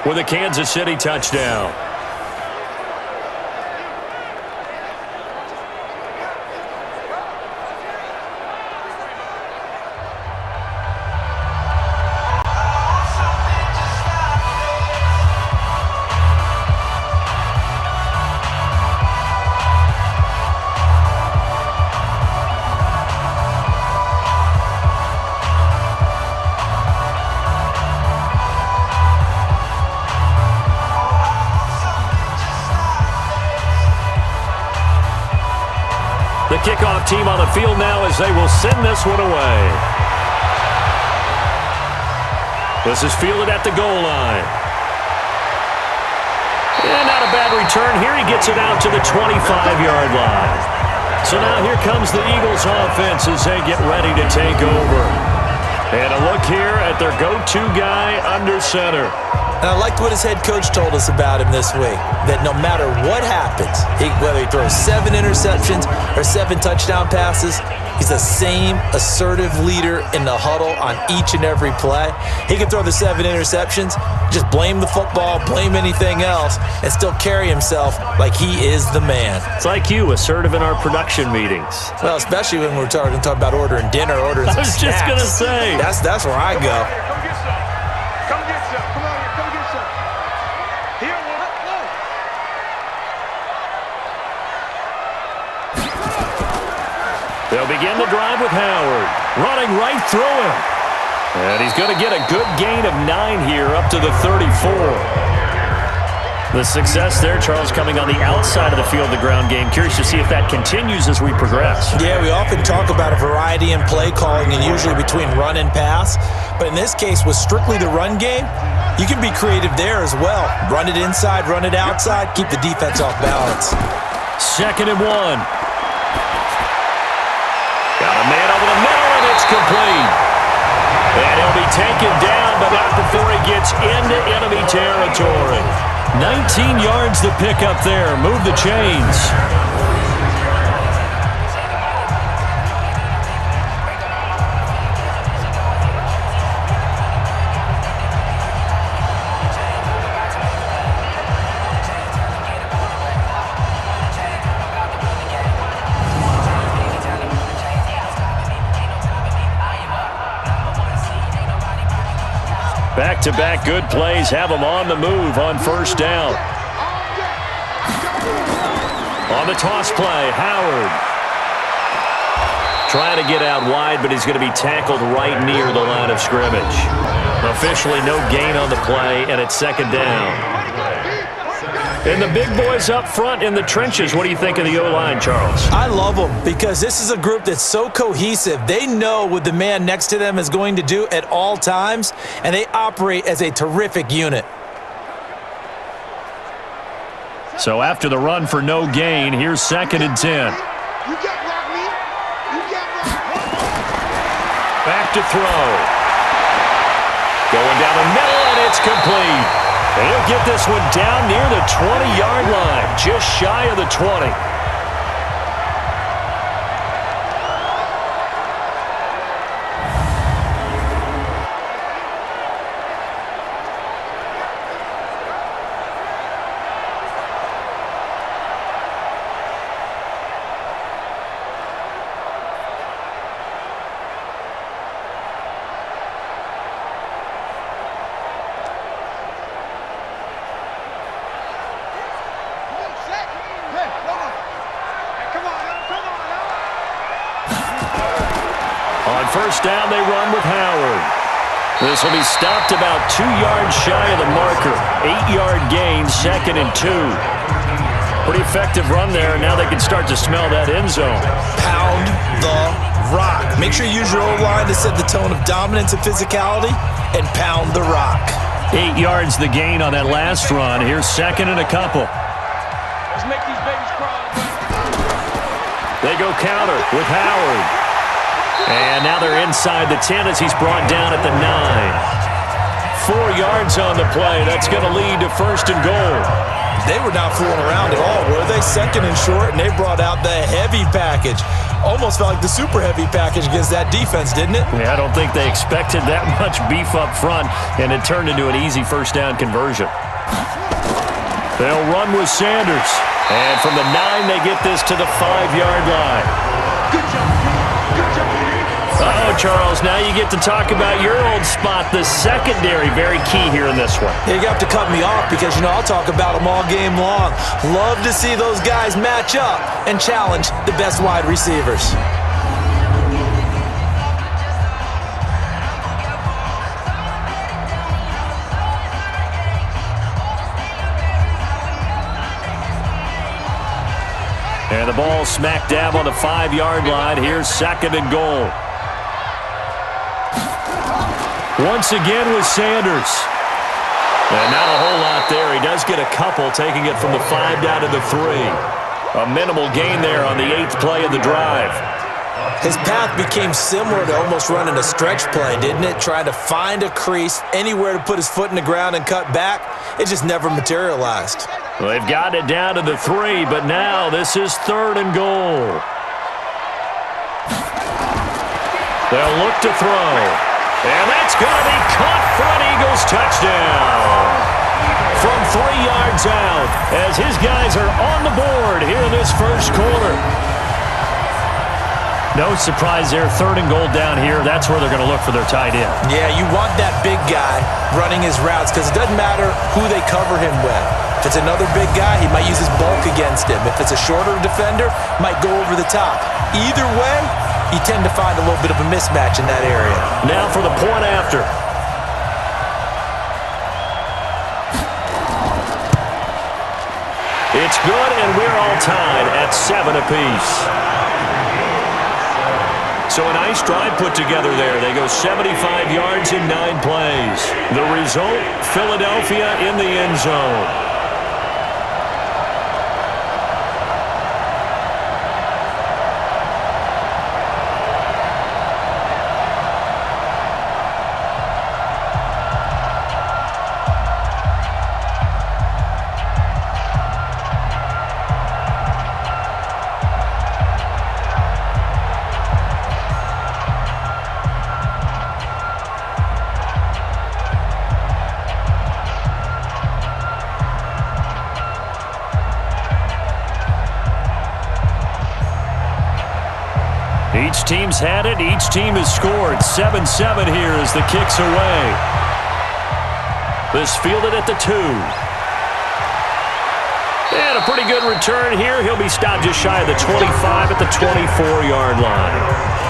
with a Kansas City touchdown. The kickoff team on the field now as they will send this one away. This is fielded at the goal line. And not a bad return here. He gets it out to the 25-yard line. So now here comes the Eagles offense as they get ready to take over. And a look here at their go-to guy under center. And I liked what his head coach told us about him this week, that no matter what happens, whether he throws 7 interceptions or 7 touchdown passes, he's the same assertive leader in the huddle on each and every play. He can throw the 7 interceptions, just blame the football, blame anything else, and still carry himself like he is the man. It's like you, assertive in our production meetings. Well, especially when we're talking about ordering dinner, ordering some snacks. I was just going to say. That's where I go. They'll begin the drive with Howard, running right through him. And he's going to get a good gain of 9 here, up to the 34. The success there, Charles, coming on the outside of the field, the ground game. Curious to see if that continues as we progress. Yeah, we often talk about a variety in play calling and usually between run and pass. But in this case, with strictly the run game, you can be creative there as well. Run it inside, run it outside, keep the defense off balance. 2nd and 1. Got a man over the middle, and it's complete. And he'll be taken down, but not before he gets into enemy territory. 19 yards to pick up there. Move the chains. Back-to-back good plays have them on the move on 1st down. On the toss play, Howard. Trying to get out wide, but he's going to be tackled right near the line of scrimmage. Officially no gain on the play, and it's 2nd down. And the big boys up front in the trenches. What do you think of the O-line, Charles? I love them because this is a group that's so cohesive. They know what the man next to them is going to do at all times, and they operate as a terrific unit. So after the run for no gain, here's 2nd and 10. Back to throw. Going down the middle, and it's complete. And he'll get this one down near the 20-yard line, just shy of the 20. On 1st down, they run with Howard. This will be stopped about 2 yards shy of the marker. 8-yard gain, 2nd and 2. Pretty effective run there. Now they can start to smell that end zone. Pound the rock. Make sure you use your O-line to set the tone of dominance and physicality, and pound the rock. 8 yards the gain on that last run. Here's 2nd and a couple. Let's make these babies cry. They go counter with Howard. And now they're inside the 10 as he's brought down at the 9. 4 yards on the play. That's going to lead to 1st and goal. They were not fooling around at all, were they? Second and short, and they brought out the heavy package. Almost felt like the super heavy package against that defense, didn't it? Yeah, I don't think they expected that much beef up front, and it turned into an easy first down conversion. They'll run with Sanders. And from the 9, they get this to the 5-yard line. Good job. Good job. Uh-oh, Charles, now you get to talk about your old spot, the secondary. Very key here in this one. You have to cut me off because, I'll talk about them all game long. Love to see those guys match up and challenge the best wide receivers. And the ball smack dab on the 5-yard line. Here's second and goal. Once again with Sanders. And not a whole lot there. He does get a couple, taking it from the 5 down to the 3. A minimal gain there on the 8th play of the drive. His path became similar to almost running a stretch play, didn't it? Trying to find a crease, anywhere to put his foot in the ground and cut back. It just never materialized. Well, they've got it down to the 3, but now this is 3rd and goal. They'll look to throw. And that's going to be caught for an Eagles touchdown. From 3 yards out, as his guys are on the board here in this first quarter. No surprise there, 3rd and goal down here. That's where they're going to look for their tight end. Yeah, you want that big guy running his routes because it doesn't matter who they cover him with. If it's another big guy, he might use his bulk against him. If it's a shorter defender, might go over the top. Either way, you tend to find a little bit of a mismatch in that area. Now for the point after. It's good, and we're all tied at 7 apiece. So a nice drive put together there. They go 75 yards in 9 plays. The result, Philadelphia in the end zone. Each team's had it. Each team has scored. 7-7 here as the kick's away. This fielded at the 2. And a pretty good return here. He'll be stopped just shy of the 25 at the 24-yard line.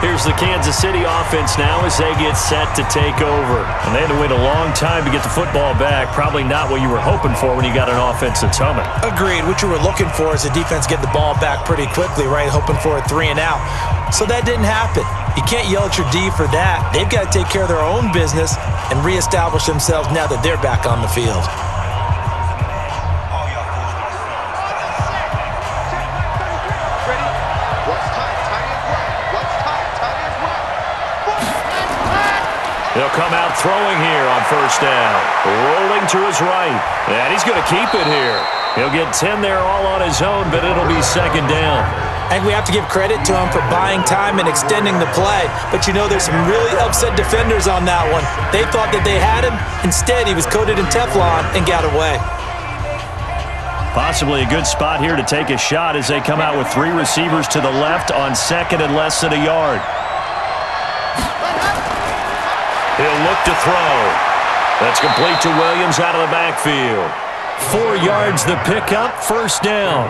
Here's the Kansas City offense now as they get set to take over. And they had to wait a long time to get the football back. Probably not what you were hoping for when you got an offense that's humming. Agreed. What you were looking for is the defense get the ball back pretty quickly, right? Hoping for a 3 and out. So that didn't happen. You can't yell at your D for that. They've got to take care of their own business and reestablish themselves now that they're back on the field. He'll come out throwing here on first down. Rolling to his right. And he's going to keep it here. He'll get 10 there all on his own, but it'll be second down. I think we have to give credit to him for buying time and extending the play. But there's some really upset defenders on that one. They thought that they had him. Instead, he was coated in Teflon and got away. Possibly a good spot here to take a shot as they come out with 3 receivers to the left on second and less than a yard. He'll look to throw. That's complete to Williams out of the backfield. 4 yards the pickup, first down.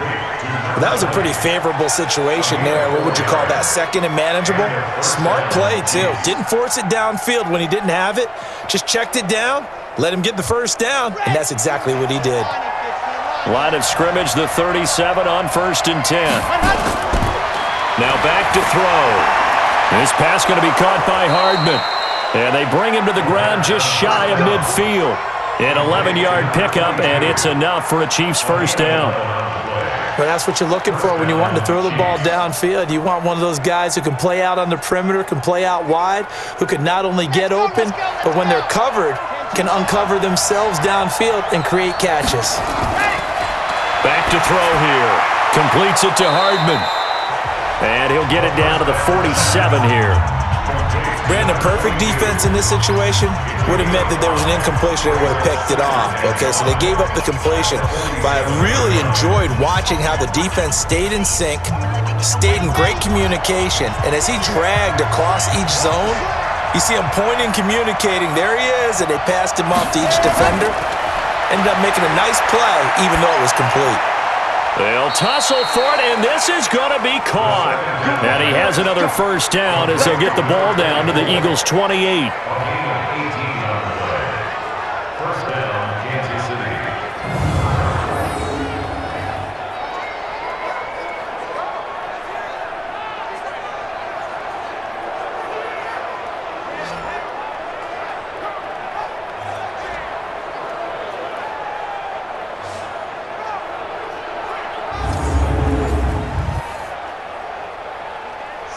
That was a pretty favorable situation there. What would you call that? Second and manageable? Smart play, too. Didn't force it downfield when he didn't have it. Just checked it down, let him get the first down, and that's exactly what he did. Line of scrimmage, the 37 on first and 10. Now back to throw. This pass going to be caught by Hardman. And they bring him to the ground just shy of midfield. An 11-yard pickup, and it's enough for a Chiefs first down. Well, that's what you're looking for when you want to throw the ball downfield. You want one of those guys who can play out on the perimeter, can play out wide, who can not only get open, but when they're covered, can uncover themselves downfield and create catches. Back to throw here. Completes it to Hardman. And he'll get it down to the 47 here. Brandon, perfect defense in this situation would have meant that there was an incompletion. They would have picked it off. Okay, so they gave up the completion. But I really enjoyed watching how the defense stayed in sync, stayed in great communication. And as he dragged across each zone, you see him pointing, communicating. There he is, and they passed him off to each defender. Ended up making a nice play, even though it was complete. They'll tussle for it, and this is going to be caught. And he has another first down as they'll get the ball down to the Eagles' 28.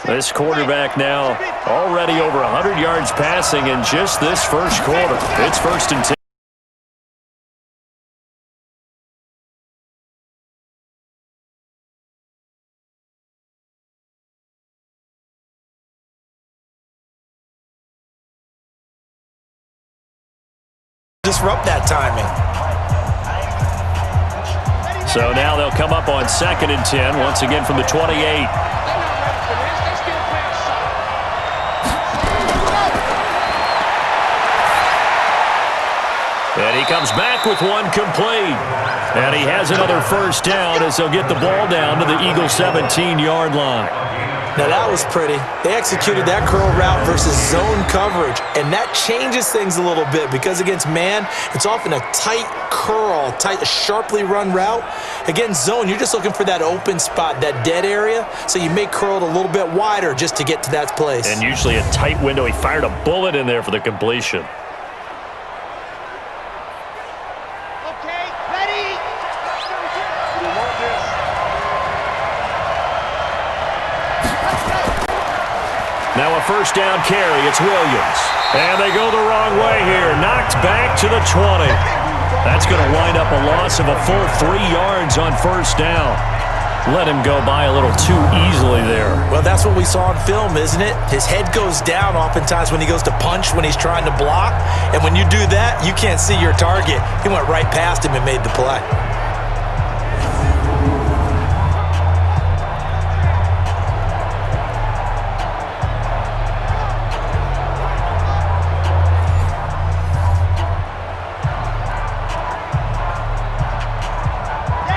This quarterback now already over 100 yards passing in just this first quarter. It's 1st and 10. Disrupt that timing. So now they'll come up on 2nd and 10, once again from the 28. And he comes back with one complete. And he has another first down as they'll get the ball down to the Eagles' 17-yard line. Now that was pretty. They executed that curl route versus zone coverage, and that changes things a little bit because against man, it's often a tight curl, sharply run route. Against zone, you're just looking for that open spot, that dead area, so you may curl it a little bit wider just to get to that place. And usually a tight window. He fired a bullet in there for the completion. Now a first down carry. It's Williams. And they go the wrong way here. Knocked back to the 20. That's going to wind up a loss of a full 3 yards on first down. Let him go by a little too easily there. Well, that's what we saw on film, isn't it? His head goes down oftentimes when he goes to punch, when he's trying to block. And when you do that, you can't see your target. He went right past him and made the play.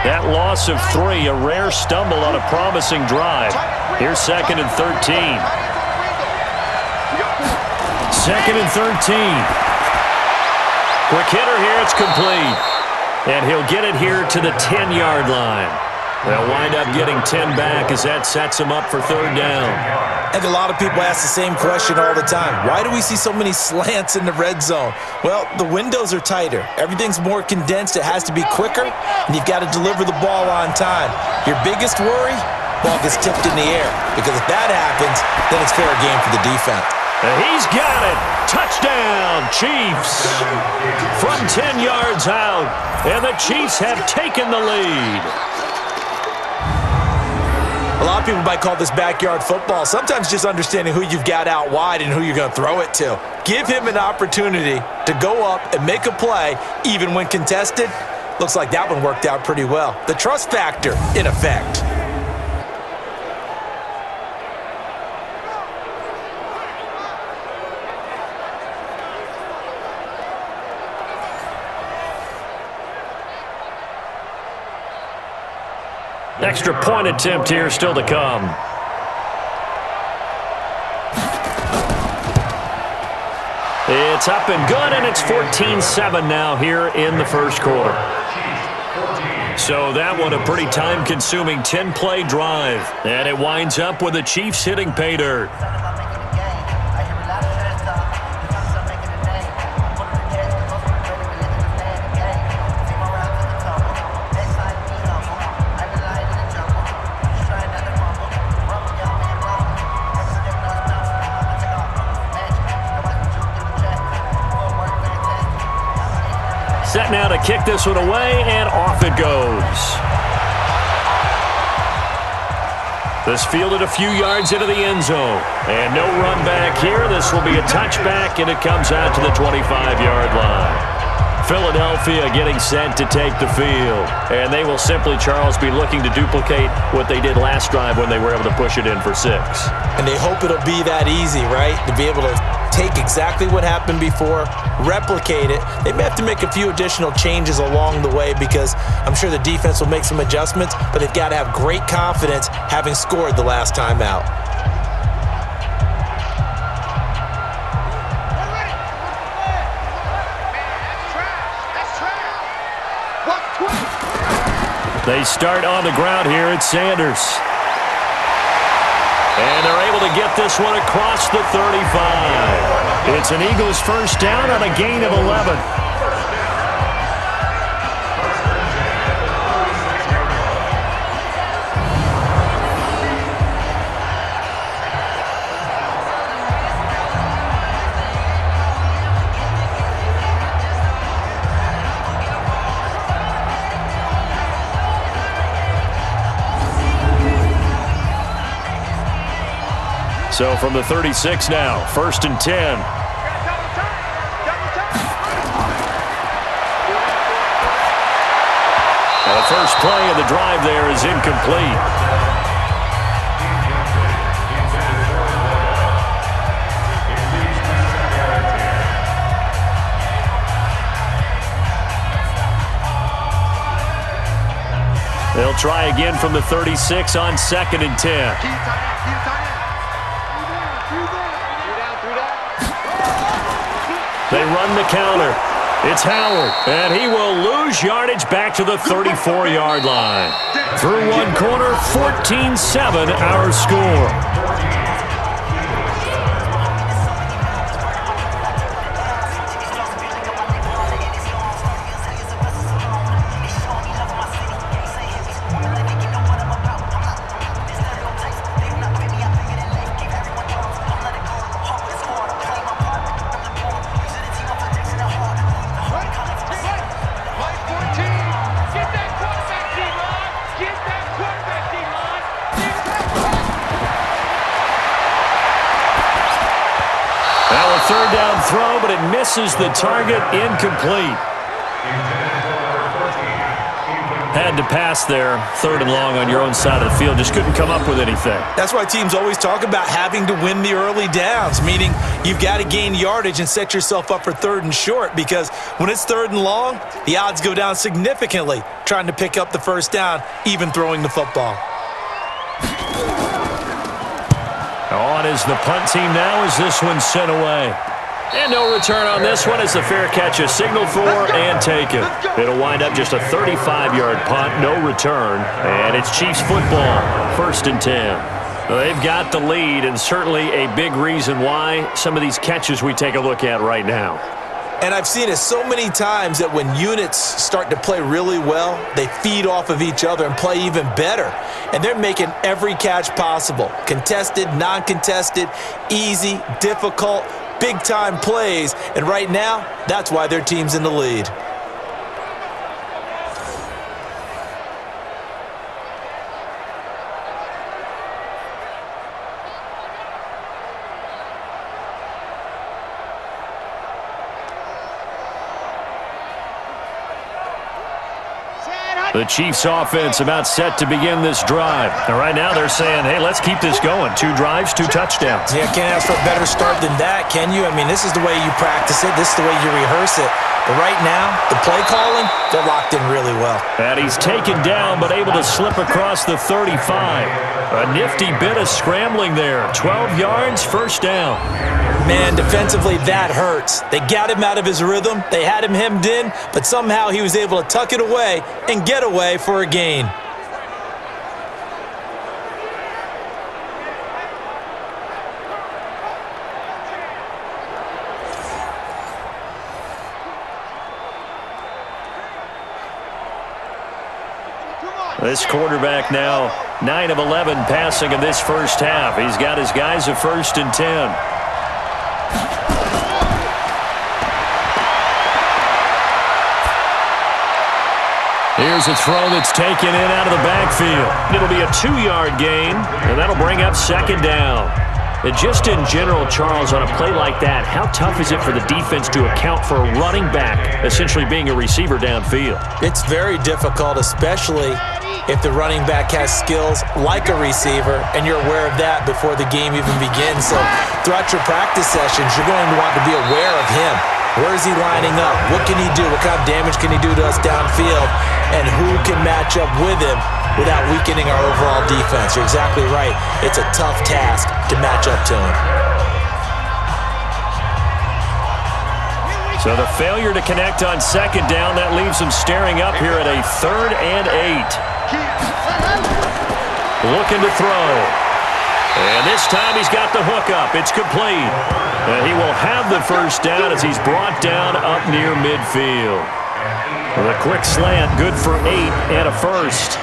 That loss of 3, a rare stumble on a promising drive. Here's 2nd and 13. 2nd and 13. Quick hitter here, it's complete. And he'll get it here to the 10-yard line. They'll wind up getting 10 back as that sets him up for 3rd down. And a lot of people ask the same question all the time. Why do we see so many slants in the red zone? Well, the windows are tighter. Everything's more condensed. It has to be quicker, and you've got to deliver the ball on time. Your biggest worry? Ball gets tipped in the air. Because if that happens, then it's fair game for the defense. And he's got it. Touchdown, Chiefs. From 10 yards out, and the Chiefs have taken the lead. A lot of people might call this backyard football. Sometimes just understanding who you've got out wide and who you're going to throw it to. Give him an opportunity to go up and make a play, even when contested. Looks like that one worked out pretty well. The trust factor, in effect. Extra point attempt here still to come. It's up and good, and it's 14-7 now here in the first quarter. So that one a pretty time-consuming 10-play drive. And it winds up with the Chiefs hitting pay dirt. Set now to kick this one away, and off it goes. This fielded a few yards into the end zone. And no run back here. This will be a touchback, and it comes out to the 25-yard line. Philadelphia getting set to take the field. And they will simply, Charles, be looking to duplicate what they did last drive when they were able to push it in for 6. And they hope it'll be that easy, right? To be able to take exactly what happened before, replicate it. They may have to make a few additional changes along the way because I'm sure the defense will make some adjustments, but they've got to have great confidence having scored the last time out. They start on the ground here at Sanders. And they're able to get this one across the 35. It's an Eagles first down on a gain of 11. So from the 36 now, 1st and 10. And the first play of the drive there is incomplete. They'll try again from the 36 on 2nd and 10. They run the counter. It's Howard, and he will lose yardage back to the 34-yard line. Through one quarter, 14-7 our score. Third down throw, but it misses the target, incomplete. Had to pass there, 3rd and long on your own side of the field. Just couldn't come up with anything. That's why teams always talk about having to win the early downs, meaning you've got to gain yardage and set yourself up for 3rd and short, because when it's 3rd and long, the odds go down significantly trying to pick up the first down, even throwing the football. On is the punt team now as this one's sent away. And no return on this one as the fair catch is signaled for and taken. It'll wind up just a 35-yard punt, no return. And it's Chiefs football, 1st and 10. They've got the lead, and certainly a big reason why some of these catches we take a look at right now. And I've seen it so many times that when units start to play really well, they feed off of each other and play even better. And they're making every catch possible. Contested, non-contested, easy, difficult, big-time plays. And right now, that's why their team's in the lead. The Chiefs offense about set to begin this drive. And right now they're saying, hey, let's keep this going. 2 drives, 2 touchdowns. Yeah, can't ask for a better start than that, can you? I mean, this is the way you practice it. This is the way you rehearse it. But right now, the play calling, they're locked in really well. And he's taken down but able to slip across the 35. A nifty bit of scrambling there. 12 yards, first down. Man, defensively, that hurts. They got him out of his rhythm. They had him hemmed in, but somehow he was able to tuck it away and get away for a gain. This quarterback now 9 of 11 passing in this first half. He's got his guys at 1st and 10. Here's a throw that's taken in out of the backfield. It'll be a 2-yard gain, and that'll bring up second down. And just in general, Charles, on a play like that, how tough is it for the defense to account for a running back essentially being a receiver downfield? It's very difficult, especially if the running back has skills like a receiver, and you're aware of that before the game even begins. So throughout your practice sessions, you're going to want to be aware of him. Where is he lining up? What can he do? What kind of damage can he do to us downfield? And who can match up with him without weakening our overall defense? You're exactly right. It's a tough task to match up to him. So the failure to connect on second down, that leaves them staring up here at a 3rd and 8. Looking to throw. And this time he's got the hook up. It's complete. And he will have the first down as he's brought down up near midfield. With a quick slant, good for 8 and a first.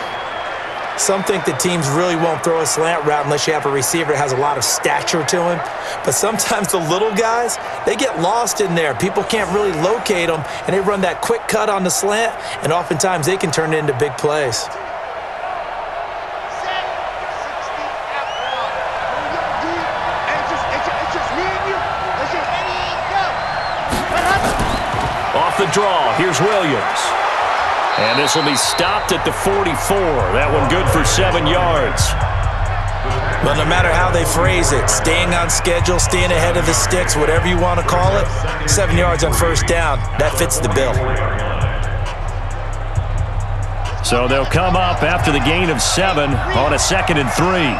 Some think that teams really won't throw a slant route unless you have a receiver that has a lot of stature to him. But sometimes the little guys, they get lost in there. People can't really locate them, and they run that quick cut on the slant, and oftentimes they can turn it into big plays. Off the draw, here's Williams. And this will be stopped at the 44. That one good for 7 yards. Well, no matter how they phrase it, staying on schedule, staying ahead of the sticks, whatever you want to call it, 7 yards on first down, that fits the bill. So they'll come up after the gain of 7 on a 2nd and 3.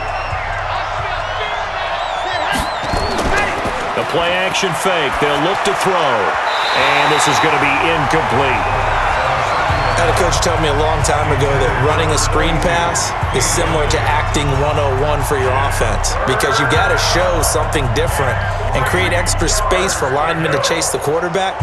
The play action fake. They'll look to throw. And this is going to be incomplete. I had a coach tell me a long time ago that running a screen pass is similar to acting 101 for your offense, because you've got to show something different and create extra space for linemen to chase the quarterback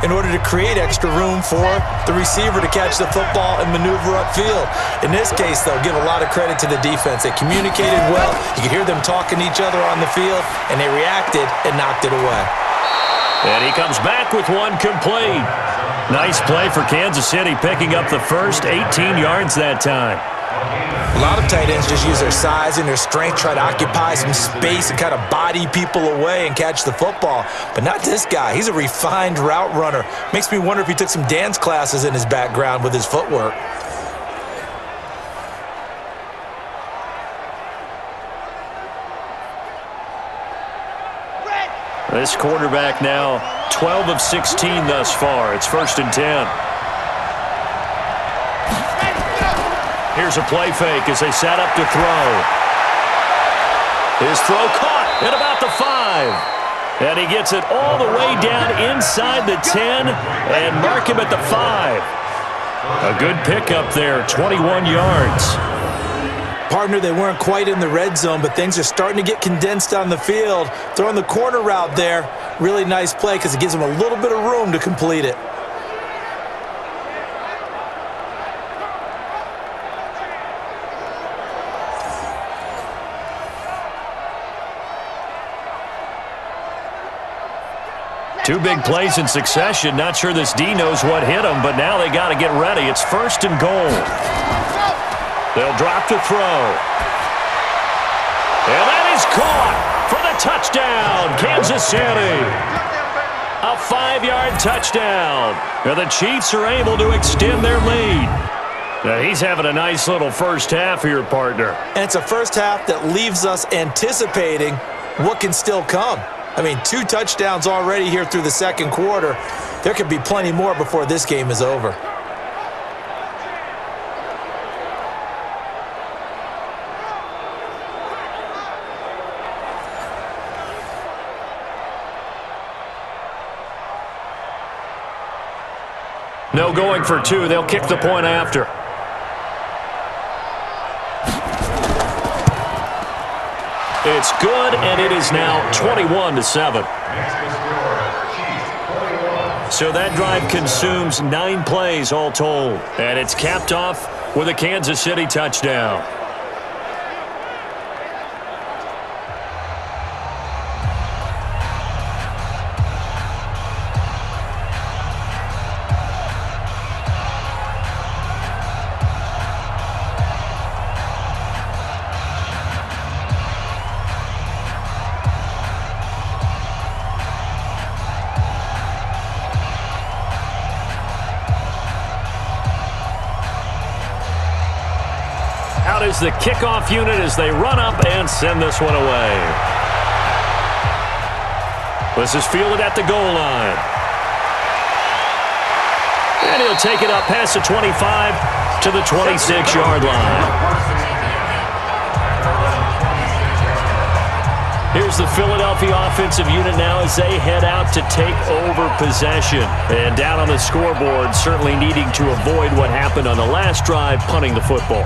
in order to create extra room for the receiver to catch the football and maneuver upfield. In this case, though, give a lot of credit to the defense. They communicated well. You could hear them talking to each other on the field, and they reacted and knocked it away. And he comes back with one complete. Nice play for Kansas City, picking up the first 18 yards that time. A lot of tight ends just use their size and their strength, try to occupy some space and kind of body people away and catch the football. But not this guy. He's a refined route runner. Makes me wonder if he took some dance classes in his background with his footwork. This quarterback now 12 of 16 thus far. It's 1st and 10. Here's a play fake as they set up to throw. His throw caught at about the 5. And he gets it all the way down inside the 10 and mark him at the 5. A good pickup there, 21 yards. Partner, they weren't quite in the red zone, but things are starting to get condensed on the field. Throwing the corner route there, really nice play because it gives them a little bit of room to complete it. Two big plays in succession. Not sure this D knows what hit him, but now they got to get ready. It's 1st and goal. They'll drop to throw. And that is caught for the touchdown, Kansas City. A 5-yard touchdown. And the Chiefs are able to extend their lead. Now he's having a nice little first half here, partner. And it's a first half that leaves us anticipating what can still come. I mean, 2 touchdowns already here through the second quarter. There could be plenty more before this game is over. No going for 2. They'll kick the point after. It's good, and it is now 21-7. So that drive consumes 9 plays all told, and it's capped off with a Kansas City touchdown. out as the kickoff unit as they run up and send this one away. This is fielded at the goal line. And he'll take it up past the 25 to the 26-yard line. Here's the Philadelphia offensive unit now as they head out to take over possession. And down on the scoreboard, certainly needing to avoid what happened on the last drive, punting the football.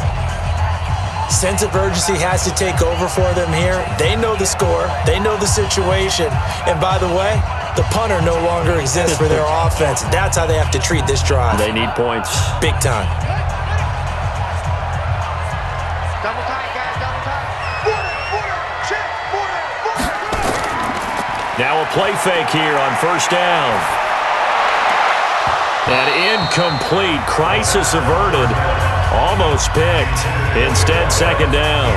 Sense of urgency has to take over for them here. They know the score. They know the situation. And by the way, the punter no longer exists for their offense. That's how they have to treat this drive. They need points. Big time. Double time, guys, double time. Border, check, border. Now a play fake here on first down. And incomplete. Crisis averted. Almost picked. Instead, second down.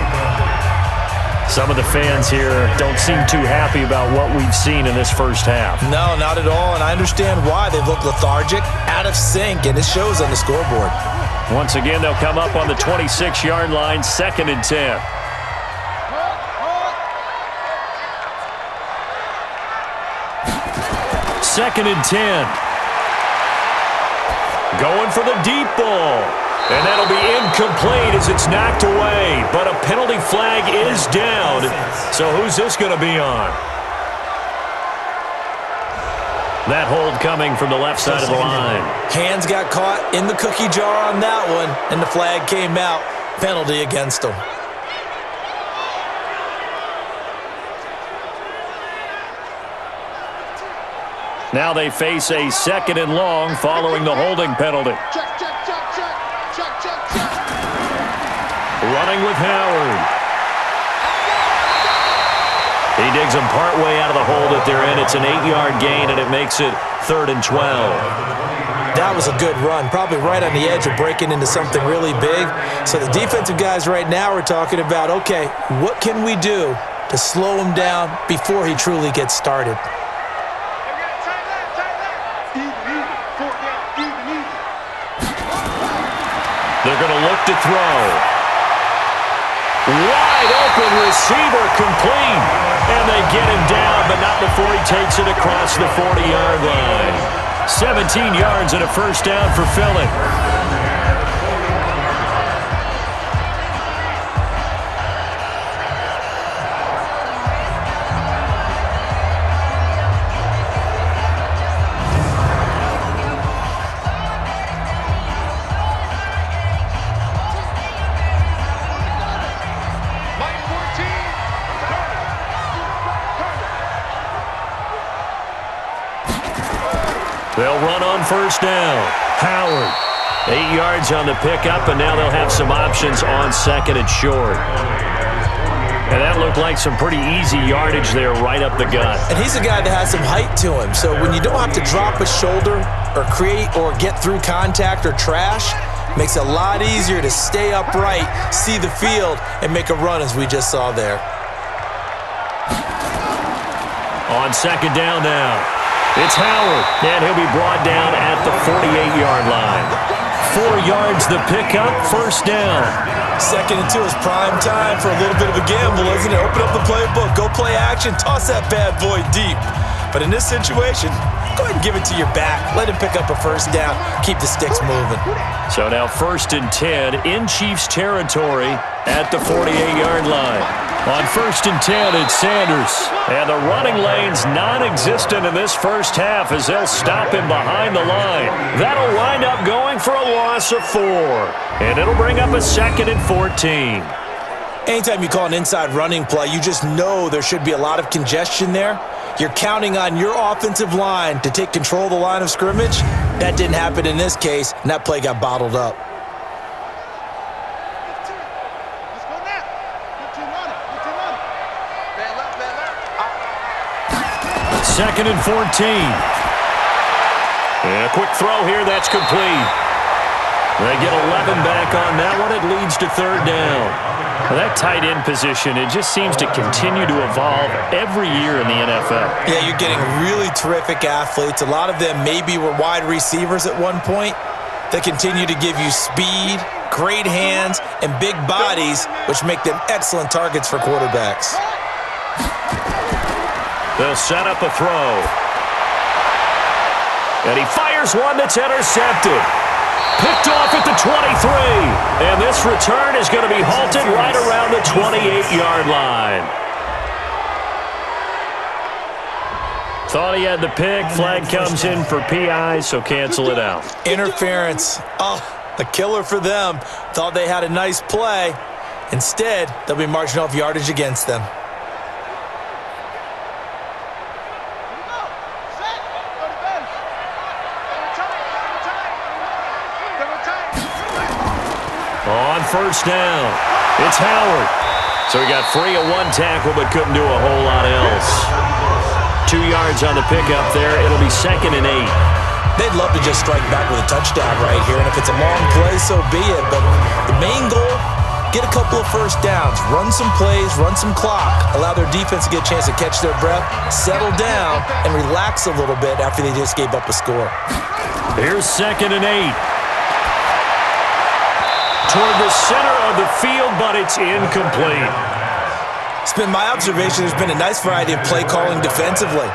Some of the fans here don't seem too happy about what we've seen in this first half. No, not at all, and I understand why. They look lethargic, out of sync, and it shows on the scoreboard. Once again, they'll come up on the 26-yard line, 2nd and 10. Second and 10. Going for the deep ball. And that'll be incomplete as it's knocked away. But a penalty flag is down. So who's this going to be on? That hold coming from the left side of the line. Hands got caught in the cookie jar on that one, and the flag came out. Penalty against them. Now they face a 2nd and long following the holding penalty. Check. Running with Howard. He digs them partway out of the hole that they're in. It's an 8-yard gain, and it makes it 3rd and 12. That was a good run, probably right on the edge of breaking into something really big. So the defensive guys right now are talking about, okay, what can we do to slow him down before he truly gets started? They're going to look to throw. Wide open receiver complete. And they get him down, but not before he takes it across the 40-yard line. 17 yards and a first down for Philly. They'll run on first down. Howard, 8 yards on the pickup, and now they'll have some options on 2nd and short. And that looked like some pretty easy yardage there right up the gut. And he's a guy that has some height to him, so when you don't have to drop a shoulder or create or get through contact or trash, makes it a lot easier to stay upright, see the field, and make a run as we just saw there. On 2nd down now. It's Howard, and he'll be brought down at the 48-yard line. 4 yards the pickup, first down. 2nd and 2 is prime time for a little bit of a gamble, isn't it? Open up the playbook, go play action, toss that bad boy deep. But in this situation, go ahead and give it to your back. Let him pick up a first down, keep the sticks moving. So now 1st and 10 in Chiefs territory at the 48-yard line. On 1st and 10, it's Sanders. And the running lane's non-existent in this first half as they'll stop him behind the line. That'll wind up going for a loss of 4. And it'll bring up a 2nd and 14. Anytime you call an inside running play, you just know there should be a lot of congestion there. You're counting on your offensive line to take control of the line of scrimmage. That didn't happen in this case, and that play got bottled up. 2nd and 14. And a quick throw here, that's complete. They get 11 back on that one. It leads to 3rd down. Well, that tight end position, it just seems to continue to evolve every year in the NFL. Yeah, you're getting really terrific athletes. A lot of them maybe were wide receivers at one point that continue to give you speed, great hands and big bodies, which make them excellent targets for quarterbacks. They'll set up a throw. And he fires one that's intercepted. Picked off at the 23. And this return is going to be halted right around the 28-yard line. Thought he had the pick. Flag comes in for PI, so cancel it out. Interference. Oh, a killer for them. Thought they had a nice play. Instead, they'll be marching off yardage against them. On first down, it's Howard. So he got free of one tackle but couldn't do a whole lot else. 2 yards on the pickup there. It'll be 2nd and 8. They'd love to just strike back with a touchdown right here, and if it's a long play, so be it. But the main goal, get a couple of first downs, run some plays, run some clock, allow their defense to get a chance to catch their breath, settle down, and relax a little bit after they just gave up a score. Here's 2nd and 8. Toward the center of the field, but it's incomplete. It's been my observation there's been a nice variety of play calling defensively.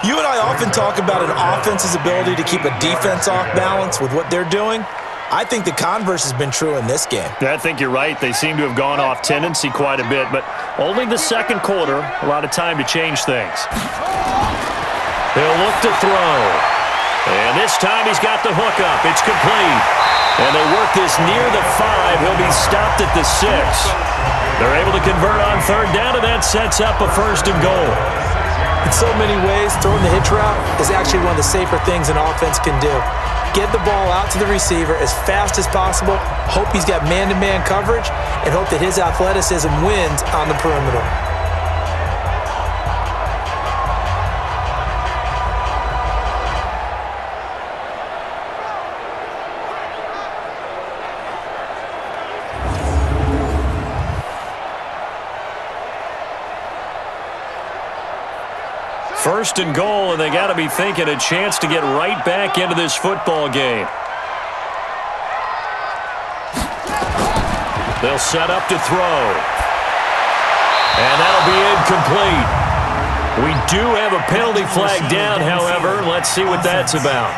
You and I often talk about an offense's ability to keep a defense off balance with what they're doing. I think the converse has been true in this game. I think you're right. They seem to have gone off tendency quite a bit, but only the second quarter, a lot of time to change things. He'll look to throw. And this time he's got the hook up. It's complete. And they work this near the 5. He'll be stopped at the 6. They're able to convert on third down, and that sets up a 1st and goal. In so many ways, throwing the hitch route is actually one of the safer things an offense can do. Get the ball out to the receiver as fast as possible, hope he's got man-to-man coverage, and hope that his athleticism wins on the perimeter. First and goal, and they got to be thinking a chance to get right back into this football game. They'll set up to throw. And that'll be incomplete. We do have a penalty flag down, however. Let's see what that's about.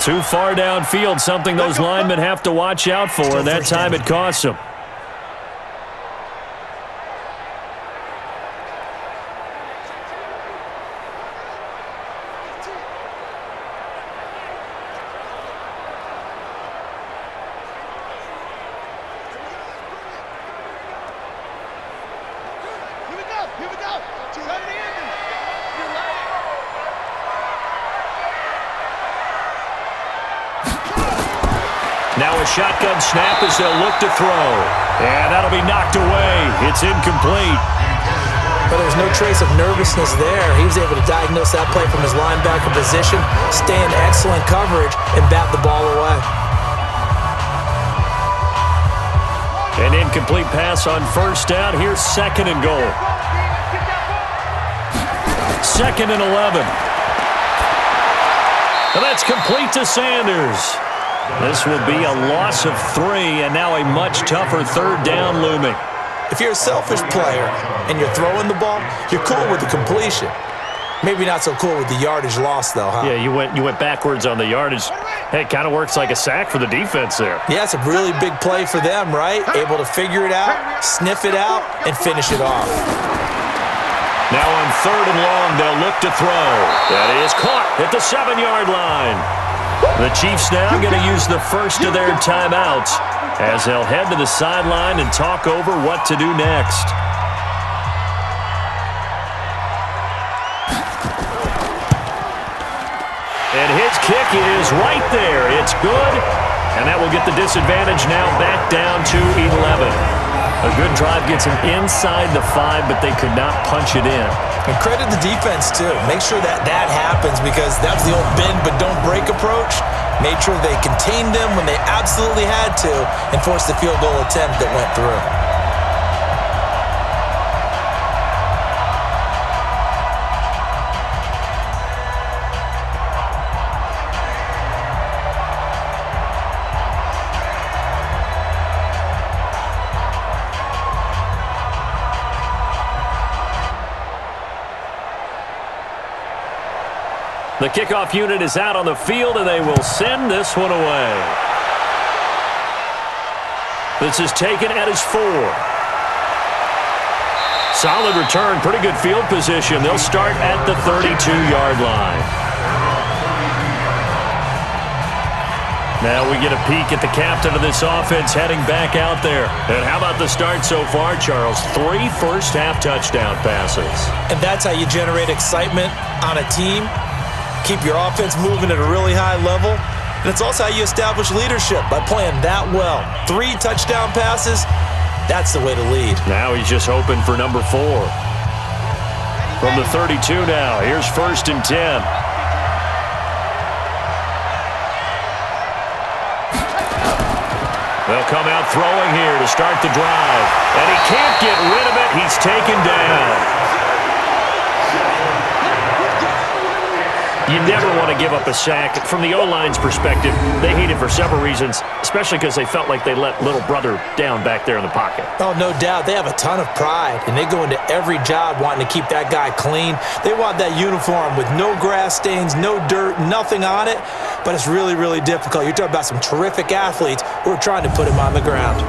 Too far downfield, something those linemen have to watch out for, and that time it costs them. Now a shotgun snap as they'll look to throw. And that'll be knocked away. It's incomplete. But there's no trace of nervousness there. He was able to diagnose that play from his linebacker position, stay in excellent coverage, and bat the ball away. An incomplete pass on first down. Here's 2nd and goal. 2nd and 11. And that's complete to Sanders. This will be a loss of 3, and now a much tougher third down looming. If you're a selfish player and you're throwing the ball, you're cool with the completion. Maybe not so cool with the yardage loss, though, huh? Yeah, you went backwards on the yardage. Hey, it kind of works like a sack for the defense there. Yeah, it's a really big play for them, right? Able to figure it out, sniff it out, and finish it off. Now on 3rd and long, they'll look to throw. That is caught at the 7-yard line. The Chiefs now going to use the first of their timeouts as they'll head to the sideline and talk over what to do next. And his kick is right there. It's good, and that will get the disadvantage now back down to 11. A good drive gets him inside the 5, but they could not punch it in. And credit the defense, too. Make sure that happens because that was the old bend but don't break approach. Made sure they contained them when they absolutely had to and forced the field goal attempt that went through. The kickoff unit is out on the field, and they will send this one away. This is taken at his 4. Solid return, pretty good field position. They'll start at the 32-yard line. Now we get a peek at the captain of this offense heading back out there. And how about the start so far, Charles? 3 first-half touchdown passes. And that's how you generate excitement on a team. Keep your offense moving at a really high level. And it's also how you establish leadership, by playing that well. 3 touchdown passes, that's the way to lead. Now he's just hoping for number 4. From the 32 now, here's 1st and 10. They'll come out throwing here to start the drive. And he can't get rid of it. He's taken down. You never want to give up a sack. From the O-line's perspective, they hate it for several reasons, especially because they felt like they let little brother down back there in the pocket. Oh, no doubt. They have a ton of pride, and they go into every job wanting to keep that guy clean. They want that uniform with no grass stains, no dirt, nothing on it, but it's really, really difficult. You're talking about some terrific athletes who are trying to put him on the ground.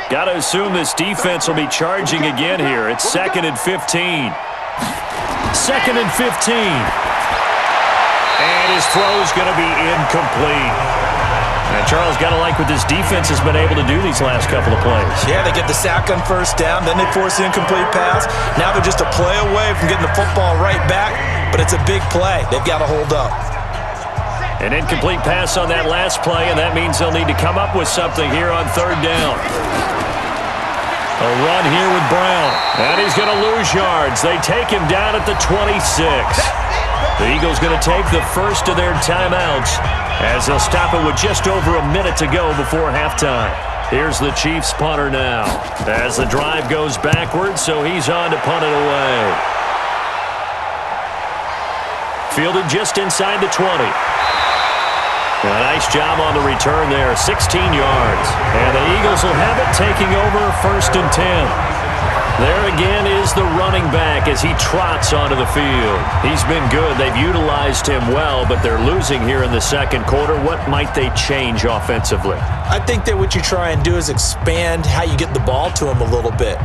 Got to assume this defense will be charging again here. It's 2nd and 15. 2nd and 15. And his throw is going to be incomplete. And Charles, got to like what this defense has been able to do these last couple of plays. Yeah, they get the sack on 1st down, then they force the incomplete pass. Now they're just a play away from getting the football right back, but it's a big play. They've got to hold up. An incomplete pass on that last play, and that means they'll need to come up with something here on 3rd down. A run here with Brown, and he's going to lose yards. They take him down at the 26. The Eagles going to take the first of their timeouts as they'll stop it with just over a minute to go before halftime. Here's the Chiefs punter now as the drive goes backwards, so he's on to punt it away. Fielded just inside the 20. A nice job on the return there, 16 yards. And the Eagles will have it taking over 1st and 10. There again is the running back as he trots onto the field. He's been good. They've utilized him well, but they're losing here in the 2nd quarter. What might they change offensively? I think that what you try and do is expand how you get the ball to him a little bit.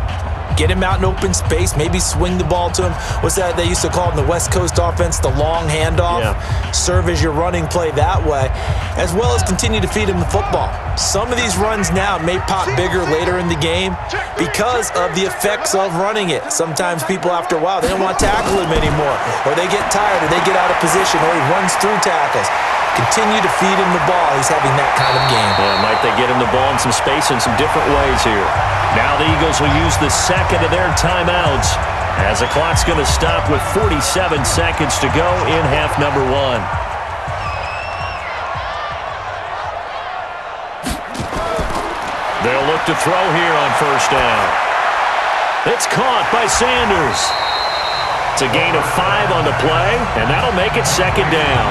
Get him out in open space, maybe swing the ball to him. What's that they used to call in the West Coast offense, the long handoff? Yeah. Serve as your running play that way, as well as continue to feed him the football. Some of these runs now may pop bigger later in the game because of the effects of running it. Sometimes people, after a while, they don't want to tackle him anymore, or they get tired, or they get out of position, or he runs through tackles. Continue to feed him the ball. He's having that kind of game. Yeah, might they get him the ball in some space in some different ways here. Now the Eagles will use the 2nd of their timeouts as the clock's going to stop with 47 seconds to go in half number 1. They'll look to throw here on 1st down. It's caught by Sanders. It's a gain of 5 on the play, and that'll make it 2nd down.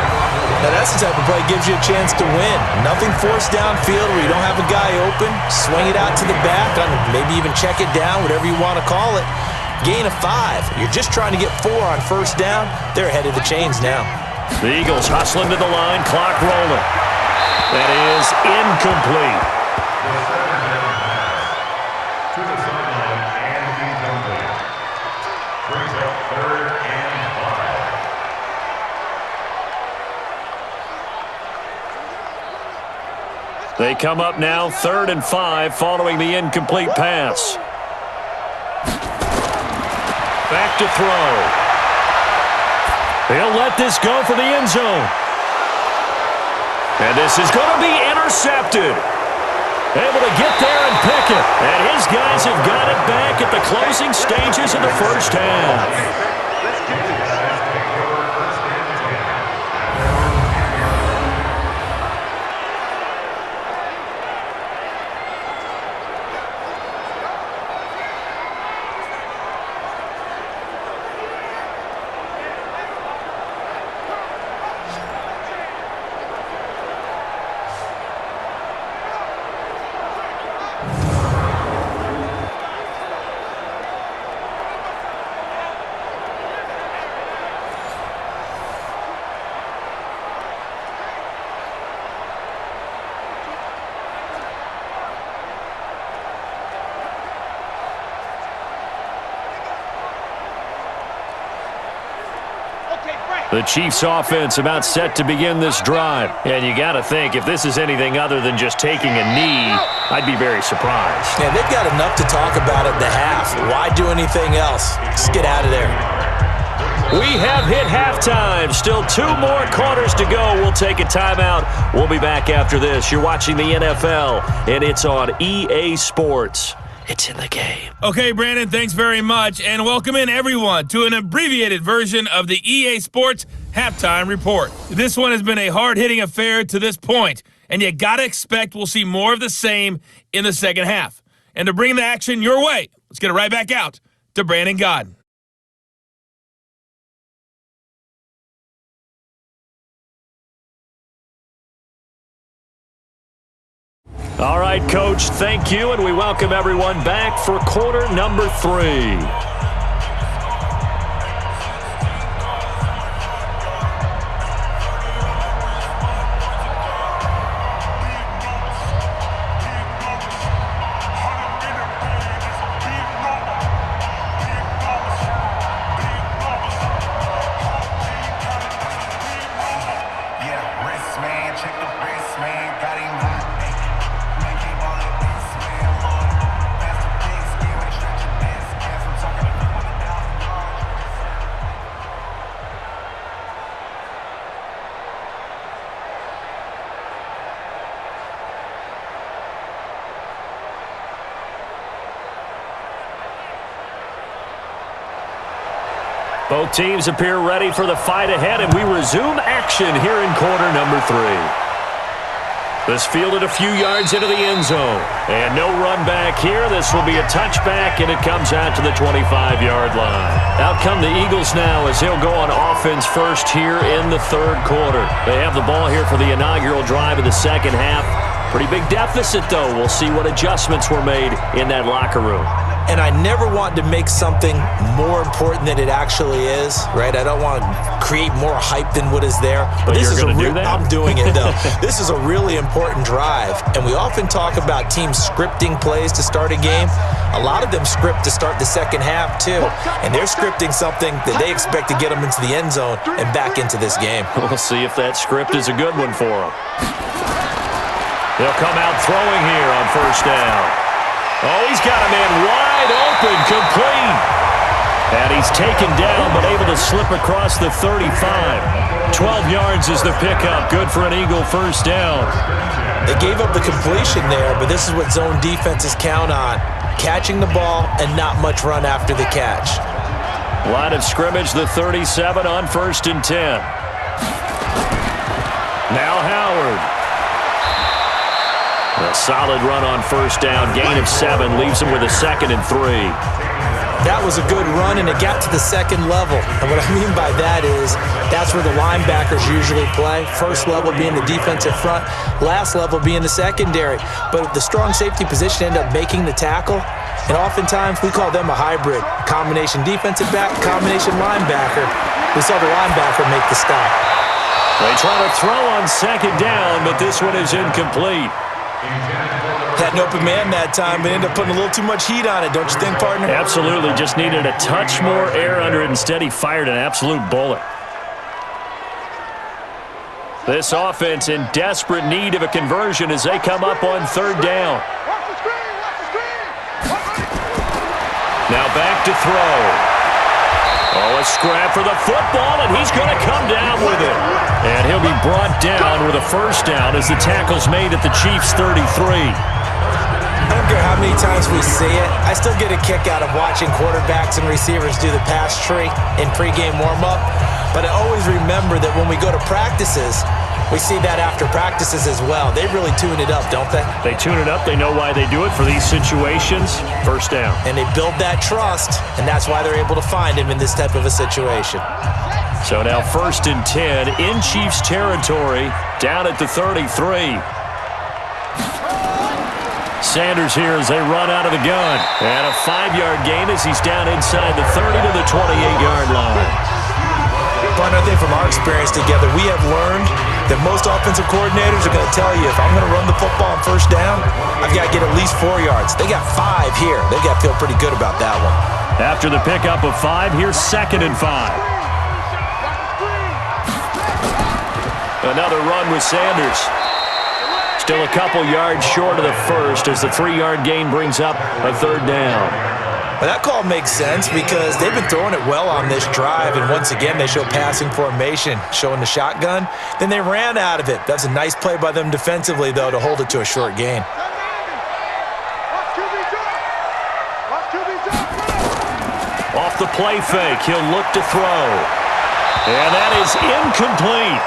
Now that's the type of play that gives you a chance to win. Nothing forced downfield where you don't have a guy open. Swing it out to the back, maybe even check it down, whatever you want to call it. Gain of 5. You're just trying to get 4 on 1st down. They're ahead of the chains now. The Eagles hustling to the line, clock rolling. That is incomplete. They come up now 3rd and 5 following the incomplete pass. Back to throw. He'll let this go for the end zone. And this is going to be intercepted. Able to get there and pick it. And his guys have got it back at the closing stages of the 1st half. The Chiefs offense about set to begin this drive. And you got to think, if this is anything other than just taking a knee, I'd be very surprised. Yeah, they've got enough to talk about at the half. Why do anything else? Just get out of there. We have hit halftime. Still 2 more quarters to go. We'll take a timeout. We'll be back after this. You're watching the NFL, and it's on EA Sports. It's in the game. Okay, Brandon, thanks very much, and welcome in everyone to an abbreviated version of the EA Sports Halftime Report. This one has been a hard-hitting affair to this point, and you gotta expect we'll see more of the same in the second half. And to bring the action your way, let's get it right back out to Brandon Godden. All right, Coach, thank you, and we welcome everyone back for quarter number 3. Both teams appear ready for the fight ahead, and we resume action here in quarter number 3. This fielded a few yards into the end zone. And no run back here. This will be a touchback, and it comes out to the 25-yard line. Out come the Eagles now as they'll go on offense first here in the third quarter. They have the ball here for the inaugural drive of the second half. Pretty big deficit, though. We'll see what adjustments were made in that locker room. And I never want to make something more important than it actually is, right? I don't want to create more hype than what is there. But this is going to do that? I'm doing it, though. This is a really important drive. And we often talk about teams scripting plays to start a game. A lot of them script to start the second half, too. And they're scripting something that they expect to get them into the end zone and back into this game. We'll see if that script is a good one for them. They'll come out throwing here on first down. Oh, he's got a man wide open, complete. And he's taken down, but able to slip across the 35. 12 yards is the pickup. Good for an Eagle first down. They gave up the completion there, but this is what zone defenses count on. Catching the ball and not much run after the catch. Line of scrimmage, the 37 on 1st and 10. Now Howard. A solid run on first down. Gain of 7 leaves him with a 2nd and 3. That was a good run, and it got to the second level. And what I mean by that is that's where the linebackers usually play. First level being the defensive front, last level being the secondary. But the strong safety position ended up making the tackle, and oftentimes we call them a hybrid. Combination defensive back, combination linebacker. We saw the linebacker make the stop. They try to throw on second down, but this one is incomplete. Had an open man that time, but ended up putting a little too much heat on it, don't you think, partner? Absolutely. Just needed a touch more air under it. Instead, he fired an absolute bullet. This offense in desperate need of a conversion as they come up on third down. Now back to throw. Oh, a scrap for the football, and he's going to come down with it. And he'll be brought down with a first down as the tackle's made at the Chiefs' 33. I don't care how many times we see it. I still get a kick out of watching quarterbacks and receivers do the pass tree in pregame warm-up. But I always remember that when we go to practices, we see that after practices as well. They really tune it up, don't they? They tune it up. They know why they do it for these situations. First down. And they build that trust, and that's why they're able to find him in this type of a situation. So now 1st and 10 in Chiefs territory, down at the 33. Sanders here as they run out of the gun. And a 5-yard gain as he's down inside the 30 to the 28-yard line. But I think from our experience together, we have learned that most offensive coordinators are going to tell you, if I'm going to run the football on first down, I've got to get at least 4 yards. They got 5 here. They got to feel pretty good about that one. After the pickup of 5, here's 2nd and 5. Another run with Sanders. Still a couple yards short of the first as the 3-yard gain brings up a third down. Well, that call makes sense because they've been throwing it well on this drive, and once again they show passing formation, showing the shotgun. Then they ran out of it. That's a nice play by them defensively, though, to hold it to a short gain. Off the play fake, he'll look to throw. And that is incomplete.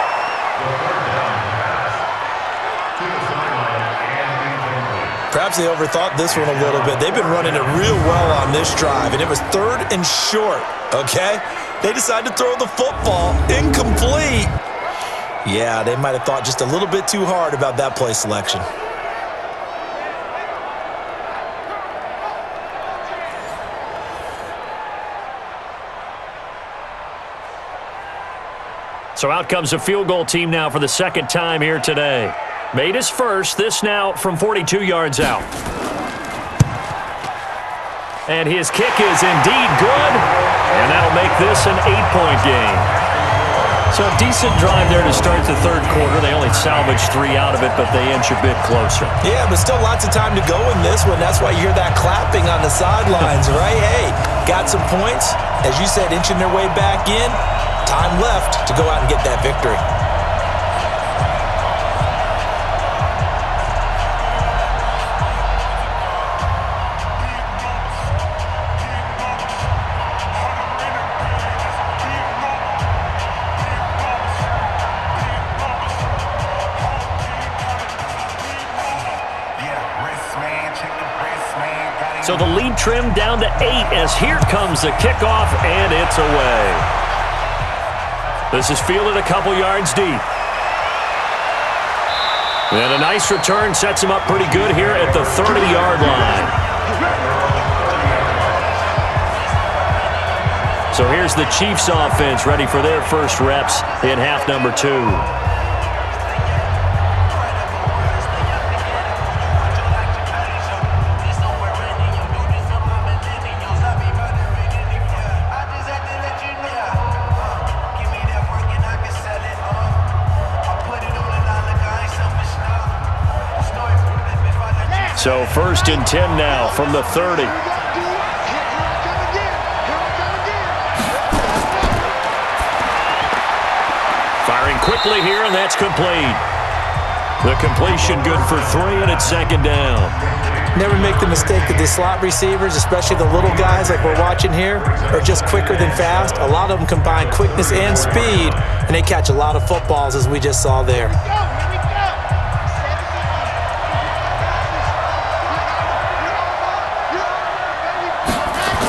Perhaps they overthought this one a little bit. They've been running it real well on this drive, and it was 3rd and short, okay? They decided to throw the football incomplete. Yeah, they might have thought just a little bit too hard about that play selection. So out comes a field goal team now for the second time here today. Made his first, this now from 42 yards out. And his kick is indeed good, and that'll make this an 8-point game. So a decent drive there to start the third quarter. They only salvaged 3 out of it, but they inch a bit closer. Yeah, but still lots of time to go in this one. That's why you hear that clapping on the sidelines, right? Hey, got some points. As you said, inching their way back in. Time left to go out and get that victory. So the lead trimmed down to 8 as here comes the kickoff, and it's away. This is fielded a couple yards deep. And a nice return sets him up pretty good here at the 30-yard line. So here's the Chiefs offense ready for their first reps in half number 2. So 1st and 10 now from the 30. Firing quickly here, and that's complete. The completion good for 3, and it's 2nd down. Never make the mistake that the slot receivers, especially the little guys like we're watching here, are just quicker than fast. A lot of them combine quickness and speed, and they catch a lot of footballs, as we just saw there.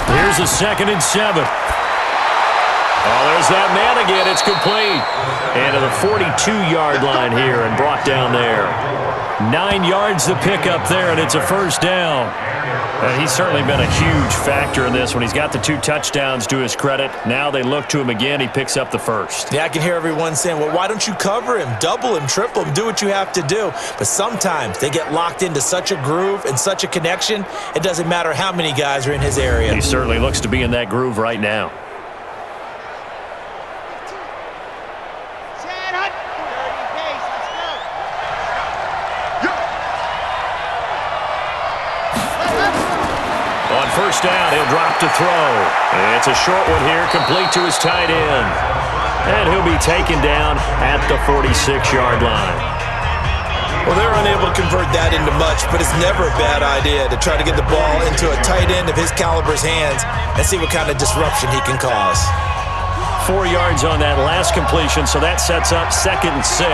Here's a 2nd and 7. Oh, there's that man again. It's complete. And to the 42-yard line here and brought down there. 9 yards to pick up there, and it's a first down. He's certainly been a huge factor in this one. He's got the 2 touchdowns to his credit. Now they look to him again. He picks up the first. Yeah, I can hear everyone saying, well, why don't you cover him, double him, triple him, do what you have to do. But sometimes they get locked into such a groove and such a connection, it doesn't matter how many guys are in his area. He certainly looks to be in that groove right now. First down, he'll drop to throw. It's a short one here, complete to his tight end. And he'll be taken down at the 46-yard line. Well, they're unable to convert that into much, but it's never a bad idea to try to get the ball into a tight end of his caliber's hands and see what kind of disruption he can cause. 4 yards on that last completion, so that sets up 2nd and 6.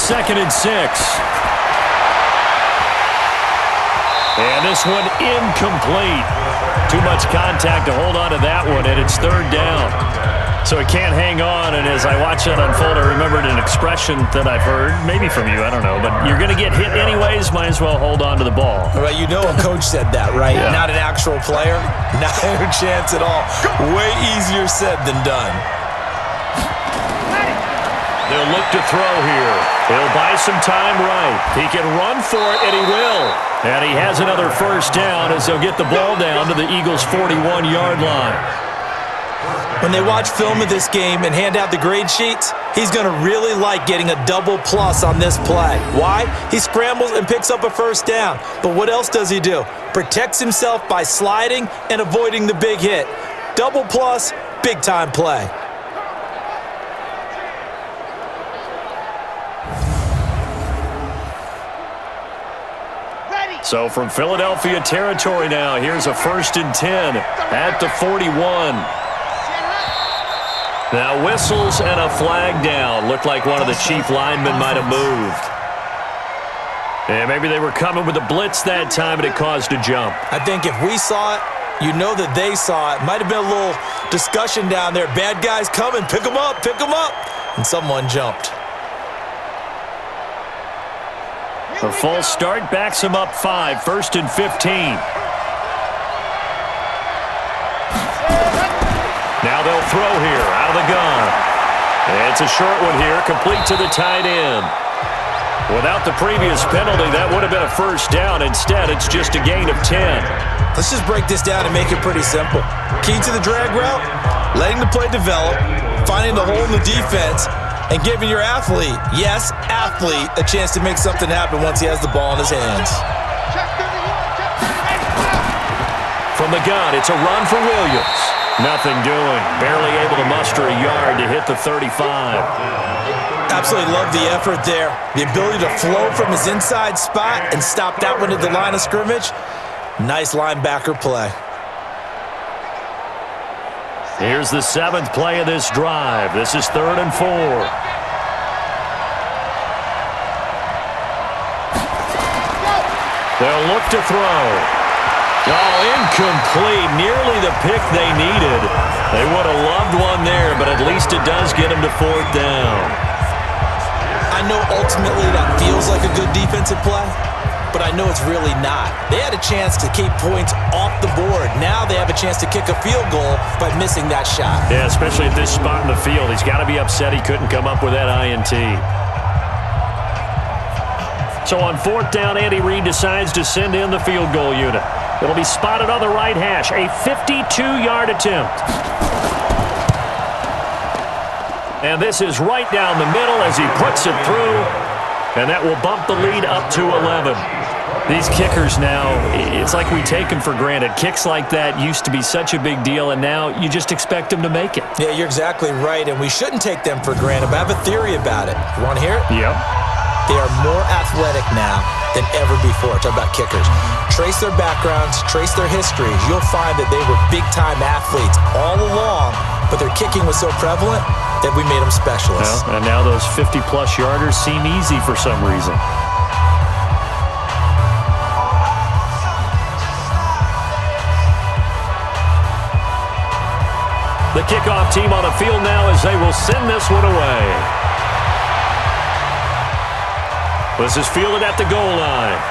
2nd and 6. And this one incomplete. Too much contact to hold on to that one, and it's 3rd down. So he can't hang on, and as I watch that unfold, I remembered an expression that I've heard, maybe from you, I don't know, but you're going to get hit anyways, might as well hold on to the ball. Well, you know a coach said that, right? Yeah. Not an actual player. Not a chance at all. Way easier said than done. They'll look to throw here. He'll buy some time right. He can run for it, and he will. And he has another first down as they'll get the ball down to the Eagles' 41-yard line. When they watch film of this game and hand out the grade sheets, he's going to really like getting a double plus on this play. Why? He scrambles and picks up a first down. But what else does he do? Protects himself by sliding and avoiding the big hit. Double plus, big-time play. So from Philadelphia territory now, here's a 1st and 10 at the 41. Now whistles and a flag down. Looked like one of the chief linemen might have moved. And maybe they were coming with a blitz that time and it caused a jump. I think if we saw it, you know that they saw it. Might have been a little discussion down there. Bad guys coming, pick them up, pick them up. And someone jumped. A false start backs him up 5, 1st and 15. Now they'll throw here out of the gun. It's a short one here, complete to the tight end. Without the previous penalty, that would have been a first down. Instead, it's just a gain of 10. Let's just break this down and make it pretty simple. Key to the drag route, letting the play develop, finding the hole in the defense, and giving your athlete, yes, athlete, a chance to make something happen once he has the ball in his hands. From the gun, it's a run for Williams. Nothing doing. Barely able to muster a yard to hit the 35. Absolutely love the effort there. The ability to flow from his inside spot and stop that one at the line of scrimmage. Nice linebacker play. Here's the 7th play of this drive. This is 3rd and 4. They'll look to throw. Oh, incomplete. Nearly the pick they needed. They would have loved one there, but at least it does get them to 4th down. I know ultimately that feels like a good defensive play, but I know it's really not. They had a chance to keep points off the board. Now they have a chance to kick a field goal by missing that shot. Yeah, especially at this spot in the field. He's got to be upset he couldn't come up with that INT. So on 4th down, Andy Reid decides to send in the field goal unit. It'll be spotted on the right hash, a 52-yard attempt. And this is right down the middle as he puts it through, and that will bump the lead up to 11. These kickers now, it's like we take them for granted. Kicks like that used to be such a big deal, and now you just expect them to make it. Yeah, you're exactly right, and we shouldn't take them for granted, but I have a theory about it. You want to hear it? Yep. They are more athletic now than ever before. Talk about kickers. Trace their backgrounds, trace their histories. You'll find that they were big-time athletes all along, but their kicking was so prevalent that we made them specialists. Well, and now those 50-plus yarders seem easy for some reason. The kickoff team on the field now as they will send this one away. This is fielded at the goal line.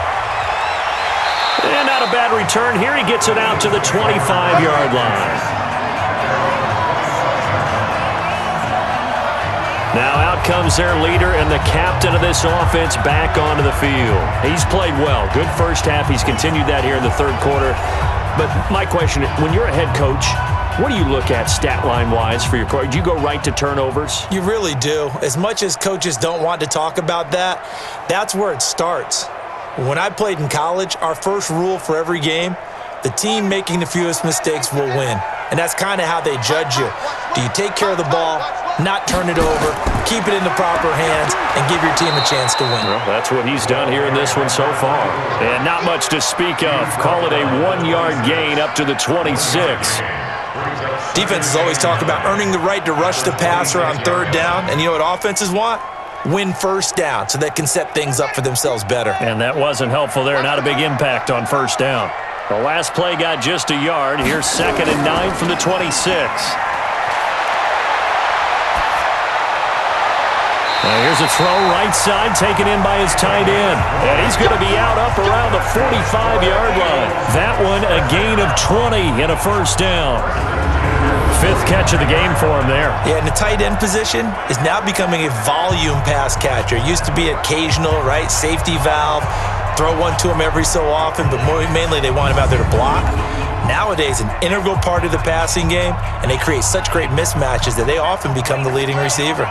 And not a bad return here. He gets it out to the 25-yard line. Now out comes their leader and the captain of this offense back onto the field. He's played well. Good first half. He's continued that here in the 3rd quarter. But my question, when you're a head coach, what do you look at stat line-wise for your coach? Do you go right to turnovers? You really do. As much as coaches don't want to talk about that, that's where it starts. When I played in college, our first rule for every game, the team making the fewest mistakes will win. And that's kind of how they judge you. Do you take care of the ball, not turn it over, keep it in the proper hands, and give your team a chance to win? Well, that's what he's done here in this one so far. And not much to speak of. Call it a 1-yard gain up to the 26. Defenses always talk about earning the right to rush the passer on 3rd down. And you know what offenses want? Win 1st down so they can set things up for themselves better. And that wasn't helpful there. Not a big impact on 1st down. The last play got just a yard. Here's 2nd and 9 from the 26. Now here's a throw right side taken in by his tight end. And he's going to be out up around the 45-yard line. That one a gain of 20 and a 1st down. 5th catch of the game for him there. Yeah, and the tight end position is now becoming a volume pass catcher. It used to be occasional, right? Safety valve. Throw one to him every so often, but mainly they want him out there to block. nowadays an integral part of the passing game, and they create such great mismatches that they often become the leading receiver.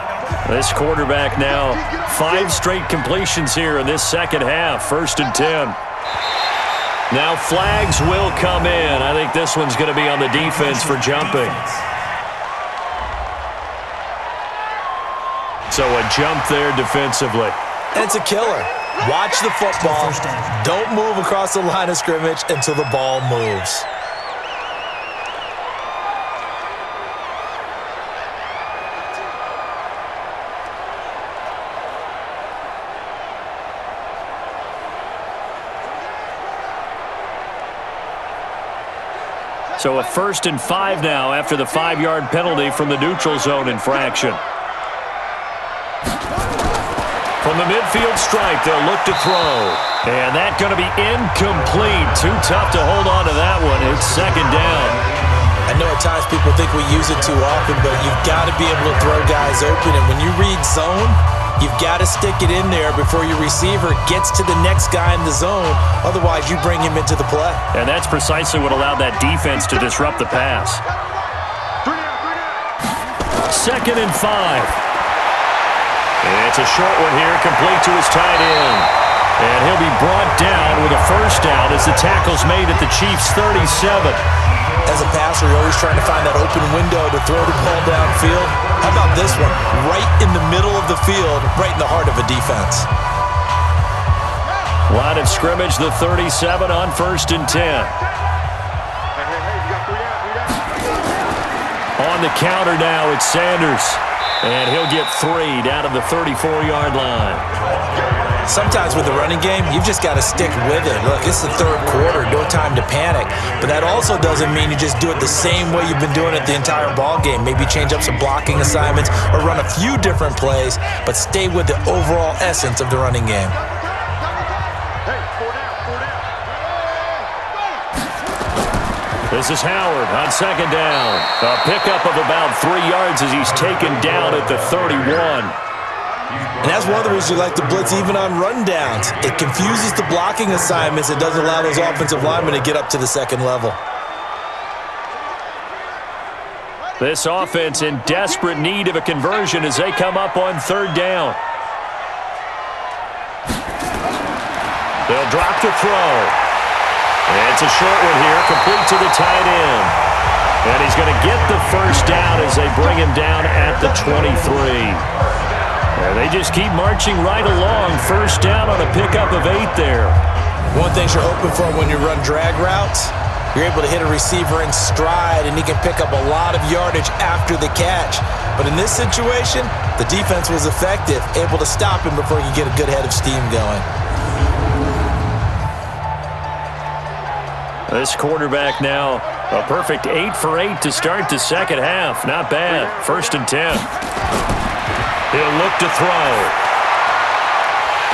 This quarterback now, 5 straight completions here in this second half, 1st and 10. Now flags will come in. I think this one's going to be on the defense for jumping. So a jump there defensively. And it's a killer. Watch the football. Don't move across the line of scrimmage until the ball moves. So a 1st and 5 now after the 5-yard penalty from the neutral zone infraction. From the midfield stripe, they'll look to throw. And that's going to be incomplete. Too tough to hold on to that one. It's 2nd down. I know at times people think we use it too often, but you've got to be able to throw guys open. And when you read zone, you've got to stick it in there before your receiver gets to the next guy in the zone. Otherwise, you bring him into the play. And that's precisely what allowed that defense to disrupt the pass. 2nd and 5. It's a short one here, complete to his tight end. And he'll be brought down with a 1st down as the tackle's made at the Chiefs' 37. As a passer, you're always trying to find that open window to throw the ball downfield. How about this one? Right in the middle of the field, right in the heart of a defense. Line of scrimmage, the 37 on 1st and 10. On the counter now, it's Sanders. And he'll get 3 down to the 34-yard line. Sometimes with the running game, you've just got to stick with it. Look, it's the 3rd quarter, no time to panic. But that also doesn't mean you just do it the same way you've been doing it the entire ball game. Maybe change up some blocking assignments or run a few different plays, but stay with the overall essence of the running game. This is Howard on 2nd down. A pickup of about 3 yards as he's taken down at the 31. And that's one of the reasons you like to blitz even on rundowns. It confuses the blocking assignments. It doesn't allow those offensive linemen to get up to the 2nd level. This offense in desperate need of a conversion as they come up on 3rd down. They'll drop to throw. It's a short one here, complete to the tight end. And he's going to get the 1st down as they bring him down at the 23. And they just keep marching right along. 1st down on a pickup of 8 there. One thing you're hoping for when you run drag routes, you're able to hit a receiver in stride, and he can pick up a lot of yardage after the catch. But in this situation, the defense was effective, able to stop him before he could get a good head of steam going. This quarterback now, a perfect 8 for 8 to start the second half. Not bad. 1st and 10. He'll look to throw.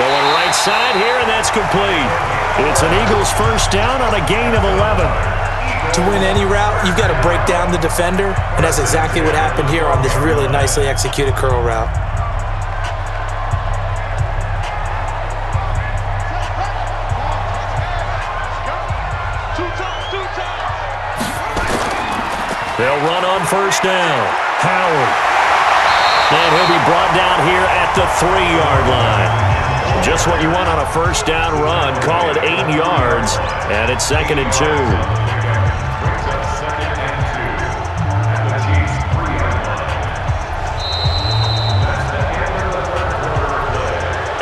Going right side here, and that's complete. It's an Eagles 1st down on a gain of 11. To win any route, you've got to break down the defender, and that's exactly what happened here on this really nicely executed curl route. They'll run on 1st down. Howard. And he'll be brought down here at the 3-yard line. Just what you want on a 1st down run. Call it 8 yards, and it's 2nd and 2.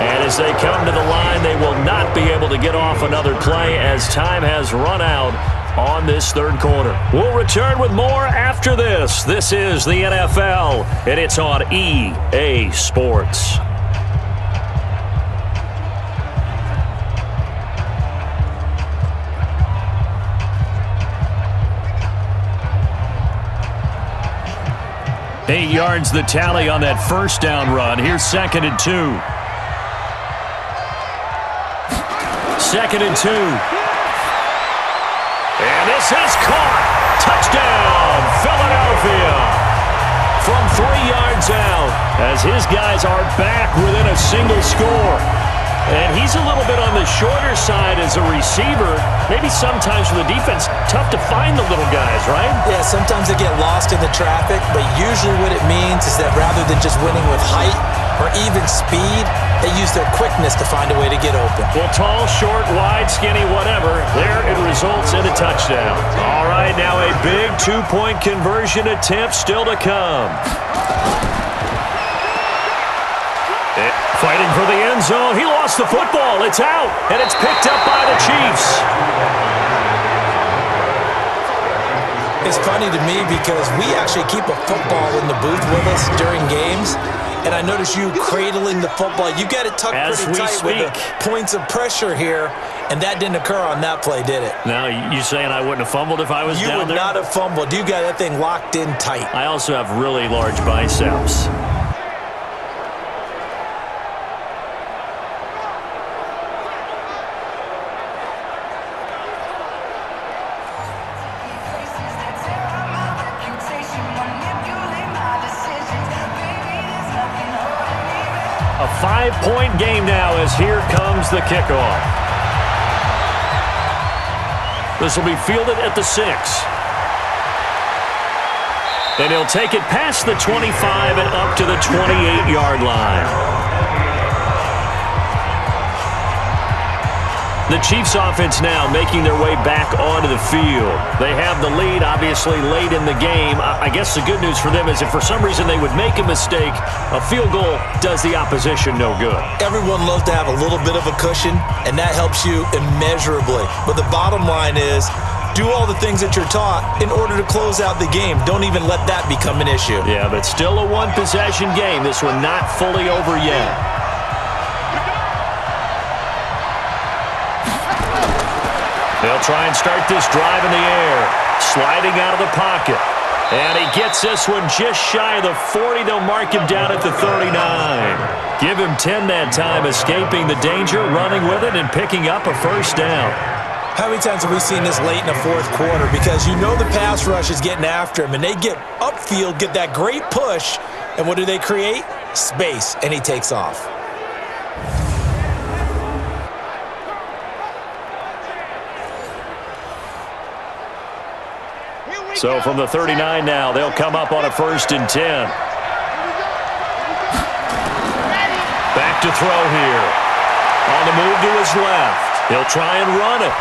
And as they come to the line, they will not be able to get off another play as time has run out on this 3rd quarter. We'll return with more after this. This is the NFL, and it's on EA Sports. Eight yards the tally on that 1st down run. Here's 2nd and 2. 2nd and 2. And this is caught. Touchdown, Philadelphia. From 3 yards out, as his guys are back within a single score. And he's a little bit on the shorter side as a receiver. Maybe sometimes for the defense, tough to find the little guys, right? Yeah, sometimes they get lost in the traffic, but usually what it means is that rather than just winning with height or even speed, they use their quickness to find a way to get open. Well, tall, short, wide, skinny, whatever, there it results in a touchdown. All right, now a big two-point conversion attempt still to come. Fighting for the end zone. He lost the football. It's out, and it's picked up by the Chiefs. It's funny to me because we actually keep a football in the booth with us during games, and I notice you cradling the football. You got it tucked pretty tight with the points of pressure here, and that didn't occur on that play, did it? Now, you saying I wouldn't have fumbled if I was down there? You would not have fumbled. You got that thing locked in tight. I also have really large biceps. A 5-point game now as here comes the kickoff. This will be fielded at the 6. And he'll take it past the 25 and up to the 28-yard line. The Chiefs offense now making their way back onto the field. They have the lead, obviously, late in the game. I guess the good news for them is if for some reason they would make a mistake, a field goal does the opposition no good. Everyone loves to have a little bit of a cushion, and that helps you immeasurably. But the bottom line is, do all the things that you're taught in order to close out the game. Don't even let that become an issue. Yeah, but still a one-possession game. This one not fully over yet. They'll try and start this drive in the air. Sliding out of the pocket. And he gets this one just shy of the 40. They'll mark him down at the 39. Give him 10 that time, escaping the danger, running with it, and picking up a first down. How many times have we seen this late in the fourth quarter? Because you know the pass rush is getting after him, and they get upfield, get that great push, and what do they create? Space, and he takes off. So from the 39 now, they'll come up on a 1st and 10. Back to throw here. On the move to his left. He'll try and run it.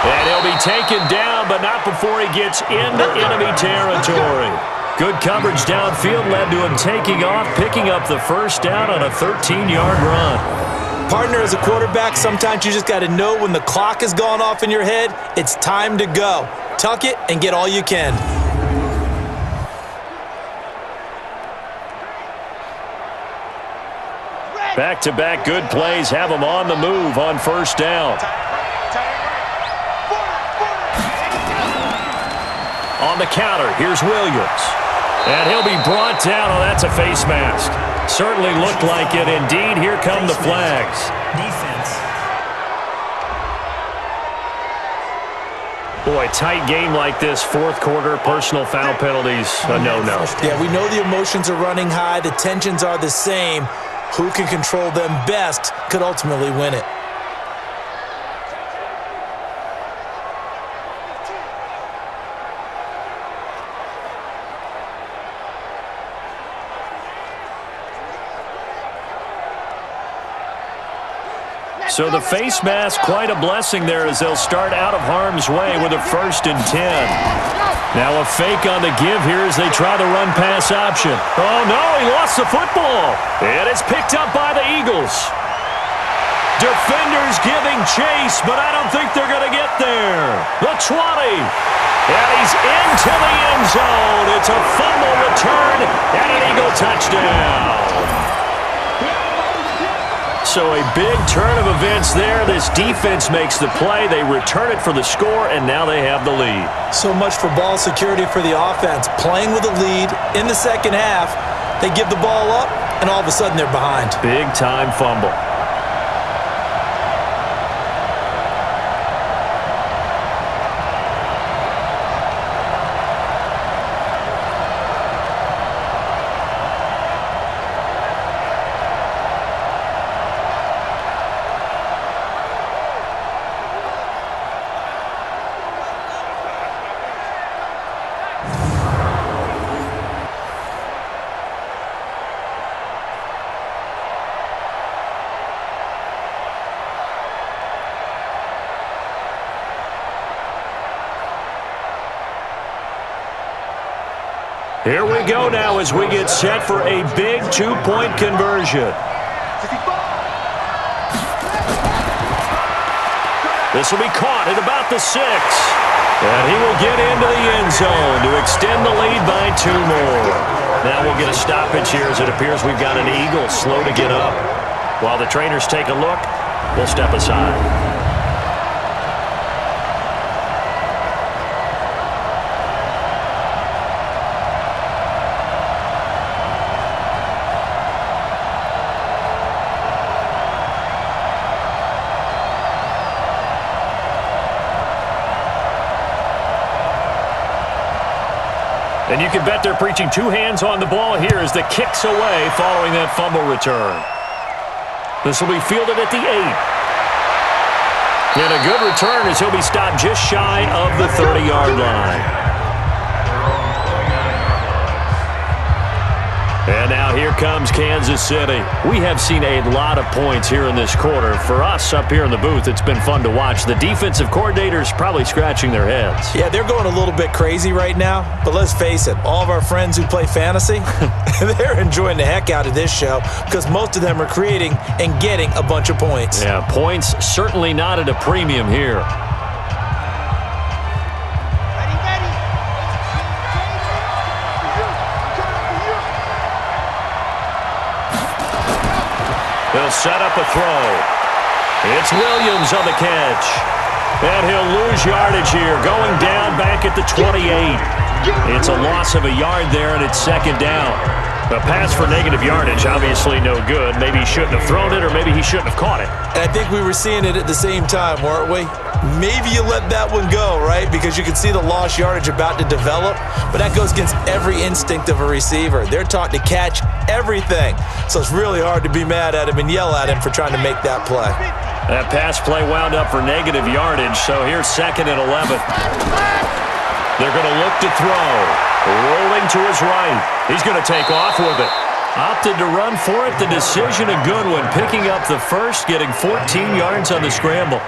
And he'll be taken down, but not before he gets into enemy territory. Good coverage downfield led to him taking off, picking up the first down on a 13-yard run. Partner, as a quarterback, sometimes you just got to know when the clock has gone off in your head, it's time to go. Tuck it and get all you can. Back-to-back good plays have him on the move on first down. On the counter, here's Williams. And he'll be brought down. Oh, that's a face mask. Certainly looked like it. Indeed, here come the flags. Defense. Boy, tight game like this, fourth quarter, personal foul penalties, a no-no. Yeah, we know the emotions are running high. The tensions are the same. Who can control them best could ultimately win it. So the face mask, quite a blessing there as they'll start out of harm's way with a 1st and 10. Now a fake on the give here as they try the run-pass option. Oh, no, he lost the football. And it's picked up by the Eagles. Defenders giving chase, but I don't think they're going to get there. The 20. And he's into the end zone. It's a fumble return and an Eagle touchdown. So a big turn of events there. This defense makes the play. They return it for the score, and now they have the lead. So much for ball security for the offense. Playing with a lead in the second half, they give the ball up, and all of a sudden they're behind. Big-time fumble. Here we go now as we get set for a big two-point conversion. This will be caught at about the 6. And he will get into the end zone to extend the lead by 2 more. Now we'll get a stoppage here as it appears we've got an Eagle slow to get up. While the trainers take a look, we'll step aside. And you can bet they're preaching 2 hands on the ball here as the kick's away following that fumble return. This will be fielded at the 8. And a good return as he'll be stopped just shy of the 30-yard line. And now here comes Kansas City. We have seen a lot of points here in this quarter. For us up here in the booth, it's been fun to watch. The defensive coordinators probably scratching their heads. Yeah, they're going a little bit crazy right now. But let's face it, all of our friends who play fantasy, they're enjoying the heck out of this show because most of them are creating and getting a bunch of points. Yeah, points certainly not at a premium here. He'll set up a throw. It's Williams on the catch. And he'll lose yardage here, going down back at the 28. It's a loss of a yard there, and it's second down. A pass for negative yardage, obviously no good. Maybe he shouldn't have thrown it, or maybe he shouldn't have caught it. And I think we were seeing it at the same time, weren't we? Maybe you let that one go, right? Because you can see the lost yardage about to develop. But that goes against every instinct of a receiver. They're taught to catch everything. So it's really hard to be mad at him and yell at him for trying to make that play. That pass play wound up for negative yardage. So here's 2nd and 11. They're going to look to throw. Rolling to his right. He's going to take off with it. Opted to run for it. The decision a good one. Picking up the first, getting 14 yards on the scramble.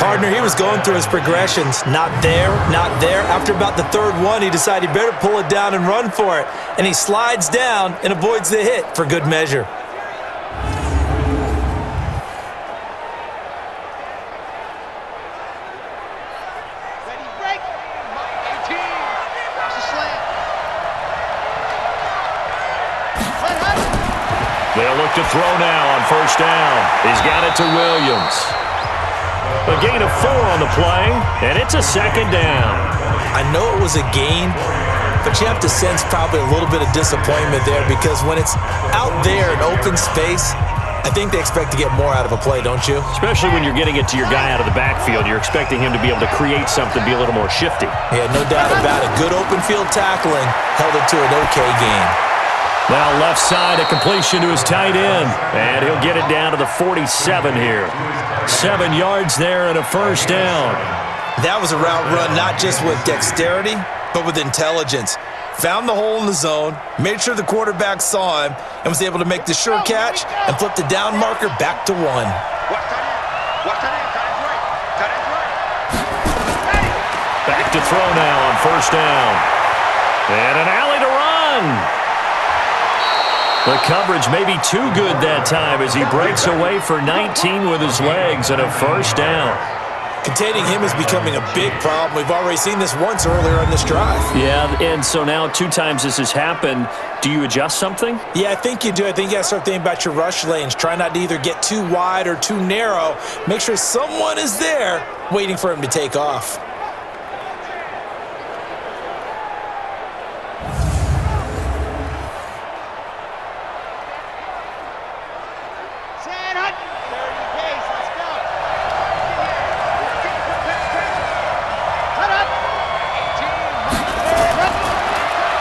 Partner, he was going through his progressions. Not there, not there. After about the 3rd one, he decided he better pull it down and run for it. And he slides down and avoids the hit for good measure. Ready, break. 18. Watch the slant. They'll look to throw now on 1st down. He's got it to Williams. A gain of 4 on the play, and it's a 2nd down. I know it was a gain, but you have to sense probably a little bit of disappointment there because when it's out there in open space, I think they expect to get more out of a play, don't you? Especially when you're getting it to your guy out of the backfield. You're expecting him to be able to create something, be a little more shifty. Yeah, no doubt about it. Good open field tackling held it to an okay gain. Now left side, a completion to his tight end. And he'll get it down to the 47 here. 7 yards there and a 1st down. That was a route run not just with dexterity, but with intelligence. Found the hole in the zone, made sure the quarterback saw him, and was able to make the sure catch and flip the down marker back to 1. Watch that in. Got his right. Got his right. Back to throw now on 1st down. And an alley to run. The coverage may be too good that time as he breaks away for 19 with his legs and a 1st down. Containing him is becoming a big problem. We've already seen this once earlier on this drive. Yeah, and so now 2 times this has happened. Do you adjust something? Yeah, I think you do. I think you got to start thinking about your rush lanes. Try not to either get too wide or too narrow. Make sure someone is there waiting for him to take off.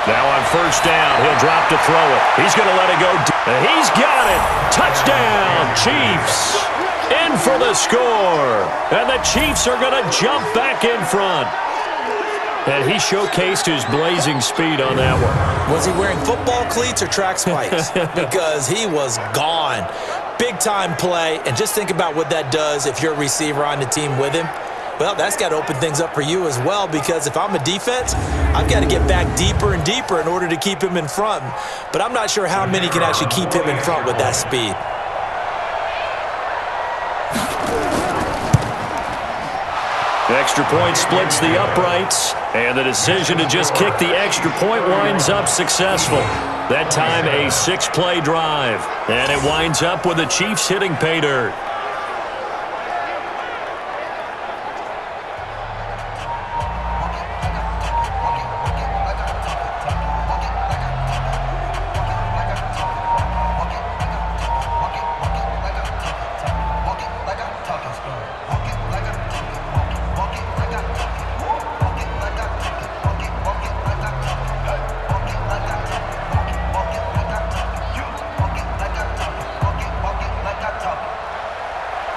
Now on 1st down, he'll drop to throw it. He's going to let it go. He's got it. Touchdown, Chiefs. In for the score. And the Chiefs are going to jump back in front. And he showcased his blazing speed on that one. Was he wearing football cleats or track spikes? Because he was gone. Big-time play. And just think about what that does if you're a receiver on the team with him. Well, that's got to open things up for you as well, because if I'm a defense, I've got to get back deeper and deeper in order to keep him in front. But I'm not sure how many can actually keep him in front with that speed. Extra point splits the uprights, and the decision to just kick the extra point winds up successful. That time a 6-play drive, and it winds up with the Chiefs hitting pay dirt.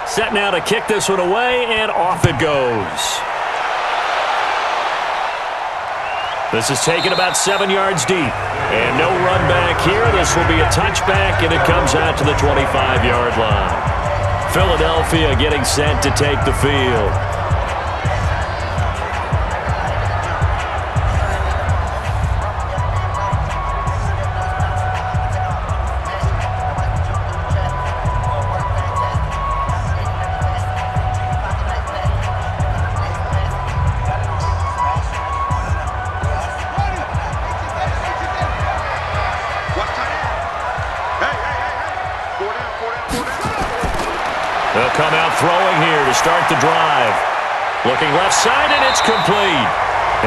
Set now to kick this one away, and off it goes. This is taken about 7 yards deep. And no run back here. This will be a touchback, and it comes out to the 25-yard line. Philadelphia getting set to take the field. They'll come out throwing here to start the drive. Looking left side, and it's complete.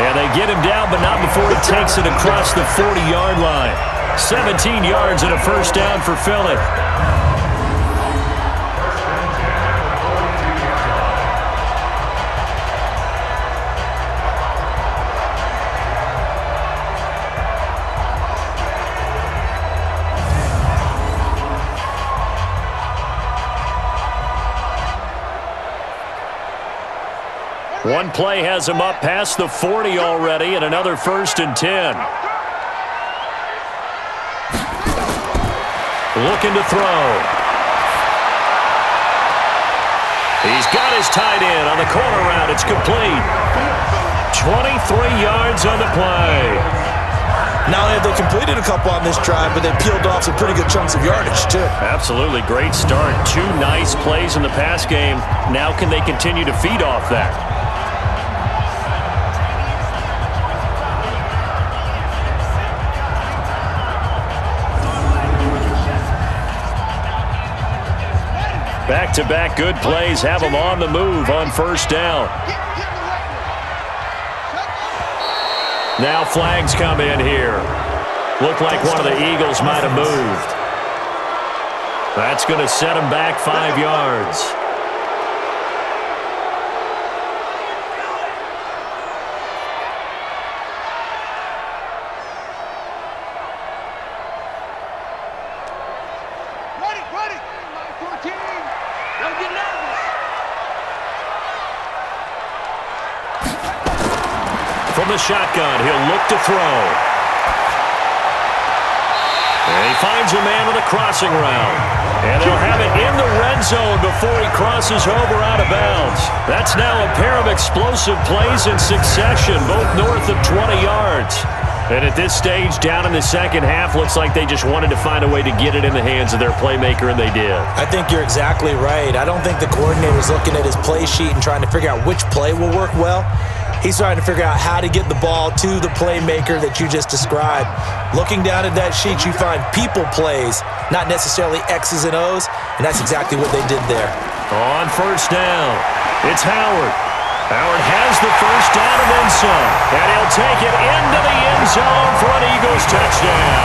And they get him down, but not before he takes it across the 40-yard line. 17 yards and a first down for Philly. One play has him up past the 40 already, and another 1st and 10. Looking to throw. He's got his tight end on the corner route. It's complete. 23 yards on the play. Not only have they completed a couple on this drive, but they peeled off some pretty good chunks of yardage, too. Absolutely. Great start. 2 nice plays in the pass game. Now can they continue to feed off that? Back-to-back good plays have them on the move on first down. Now flags come in here. Looked like one of the Eagles might have moved. That's going to set them back 5 yards. From the shotgun, he'll look to throw. And he finds a man with a crossing route. And they'll have it in the red zone before he crosses over out of bounds. That's now a pair of explosive plays in succession, both north of 20 yards. And at this stage, down in the second half, looks like they just wanted to find a way to get it in the hands of their playmaker, and they did. I think you're exactly right. I don't think the coordinator's looking at his play sheet and trying to figure out which play will work well. He's trying to figure out how to get the ball to the playmaker that you just described. Looking down at that sheet, you find people plays, not necessarily X's and O's, and that's exactly what they did there. On first down, it's Howard. Howard has the first down and then some, and he'll take it into the end zone for an Eagles touchdown.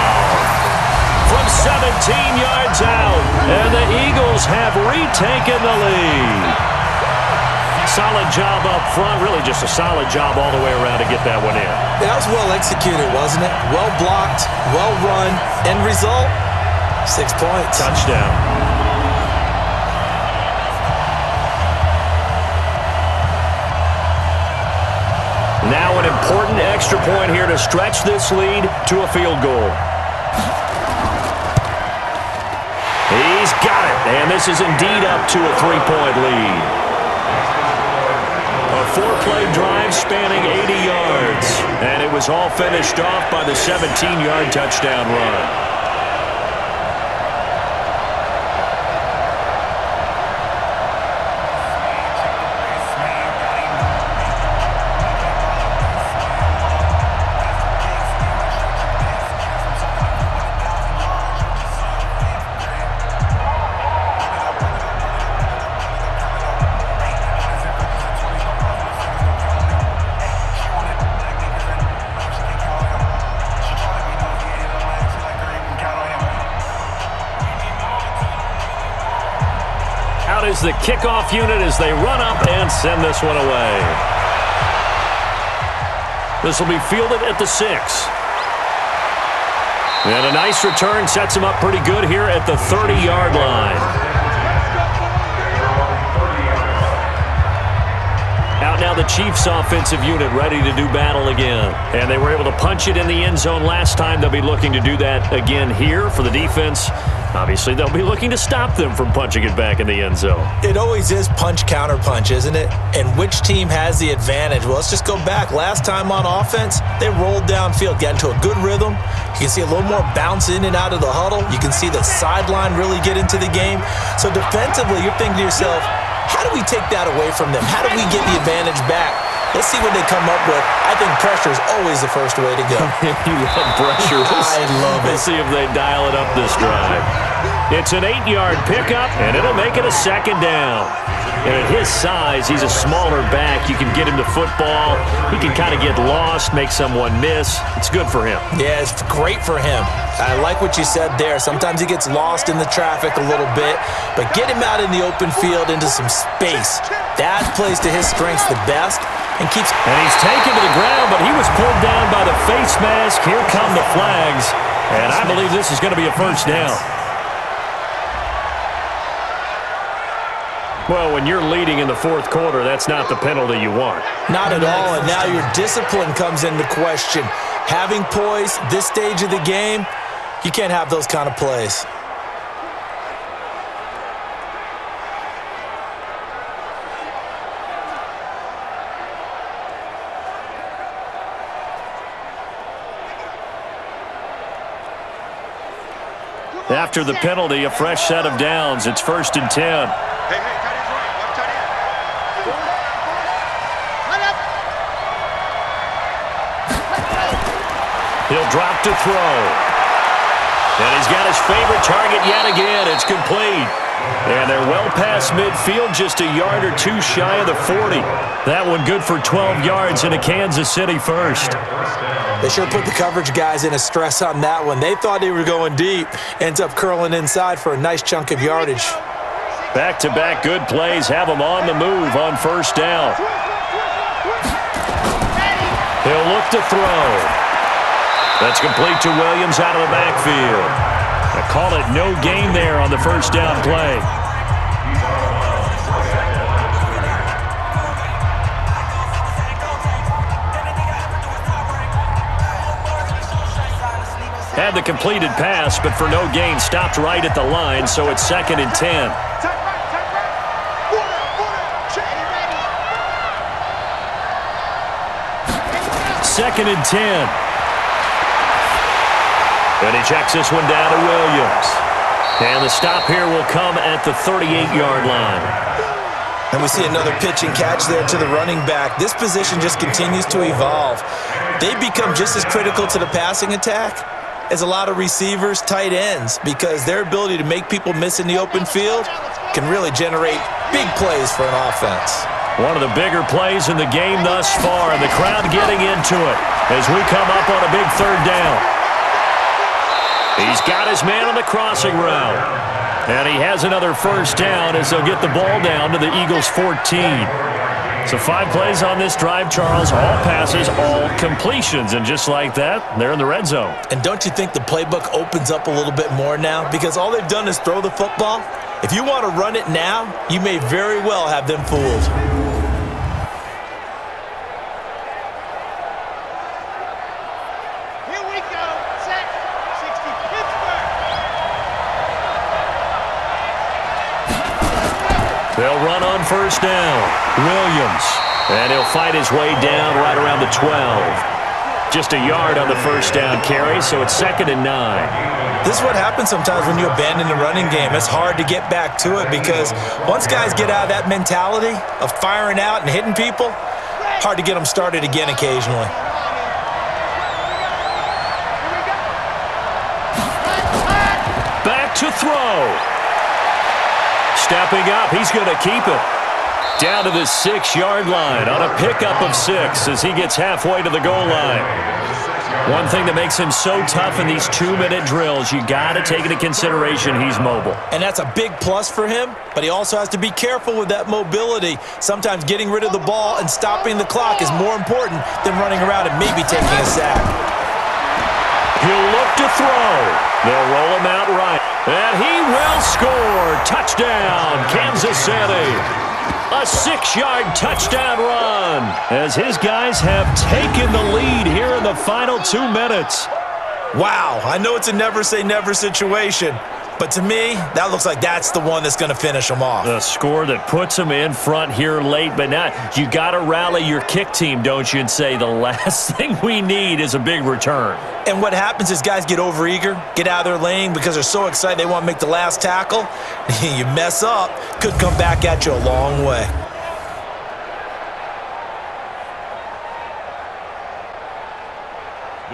From 17 yards out, and the Eagles have retaken the lead. Solid job up front, really just a solid job all the way around to get that one in. That was well executed, wasn't it? Well blocked, well run. End result, 6 points. Touchdown. Now an important extra point here to stretch this lead to a field goal. He's got it, and this is indeed up to a 3-point lead. 4-play drive spanning 80 yards. And it was all finished off by the 17-yard touchdown run. Is the kickoff unit as they run up and send this one away. This will be fielded at the 6. And a nice return sets him up pretty good here at the 30-yard line. Out now the Chiefs offensive unit ready to do battle again. And they were able to punch it in the end zone last time. They'll be looking to do that again here for the defense. Obviously, they'll be looking to stop them from punching it back in the end zone. It always is punch, counter punch, isn't it? And which team has the advantage? Well, let's just go back. Last time on offense, they rolled downfield, got into a good rhythm. You can see a little more bounce in and out of the huddle. You can see the sideline really get into the game. So defensively, you're thinking to yourself, how do we take that away from them? How do we get the advantage back? Let's see what they come up with. I think pressure is always the first way to go. You love pressure. I love it. Let's see if they dial it up this drive. It's an 8-yard pickup, and it'll make it a 2nd down. And at his size, he's a smaller back. You can get him to football. He can kind of get lost, make someone miss. It's good for him. Yeah, it's great for him. I like what you said there. Sometimes he gets lost in the traffic a little bit, but get him out in the open field into some space. That plays to his strengths the best. And he's taken to the ground, but he was pulled down by the face mask. Here come the flags, and I believe this is going to be a 1st down. Well, when you're leading in the 4th quarter, that's not the penalty you want. Not at all, and now your discipline comes into question. Having poise this stage of the game, you can't have those kind of plays. After the penalty, a fresh set of downs. It's 1st and 10. Hey, tight end's right. Watch tight end. Line up. He'll drop to throw. And he's got his favorite target yet again. It's complete. And they're well past midfield, just a yard or two shy of the 40. That one good for 12 yards into Kansas City 1st. They sure put the coverage guys in a stress on that one. They thought they were going deep. Ends up curling inside for a nice chunk of yardage. Back-to-back good plays have them on the move on 1st down. He'll look to throw. That's complete to Williams out of the backfield. I call it no gain there on the 1st down play. Had the completed pass, but for no gain, stopped right at the line, so it's 2nd and 10. 2nd and 10. And he checks this one down to Williams. And the stop here will come at the 38-yard line. And we see another pitch and catch there to the running back. This position just continues to evolve. They become just as critical to the passing attack as a lot of receivers, tight ends, because their ability to make people miss in the open field can really generate big plays for an offense. One of the bigger plays in the game thus far, and the crowd getting into it as we come up on a big 3rd down. He's got his man on the crossing route. And he has another 1st down as they'll get the ball down to the Eagles' 14. So 5 plays on this drive, Charles. All passes, all completions. And just like that, they're in the red zone. And don't you think the playbook opens up a little bit more now? Because all they've done is throw the football. If you want to run it now, you may very well have them fooled. Here we go. Set. 60 Pittsburgh. They'll run on 1st down. Williams And he'll fight his way down right around the 12. Just a yard on the first down carry, so it's 2nd and 9. This is what happens sometimes when you abandon the running game. It's hard to get back to it because once guys get out of that mentality of firing out and hitting people, hard to get them started again occasionally. Back to throw. Stepping up, he's going to keep it. Down to the 6-yard line on a pickup of 6 as he gets halfway to the goal line. One thing that makes him so tough in these 2-minute drills, you got to take into consideration he's mobile. And that's a big plus for him, but he also has to be careful with that mobility. Sometimes getting rid of the ball and stopping the clock is more important than running around and maybe taking a sack. He'll look to throw. They'll roll him out right. And he will score. Touchdown, Kansas City. A 6-yard touchdown run as his guys have taken the lead here in the final 2 minutes. Wow, I know it's a never-say-never situation, but to me, that looks like that's the one that's going to finish them off. The score that puts them in front here late, but now you got to rally your kick team, don't you, and say the last thing we need is a big return. And what happens is guys get overeager, get out of their lane because they're so excited they want to make the last tackle. You mess up, could come back at you a long way.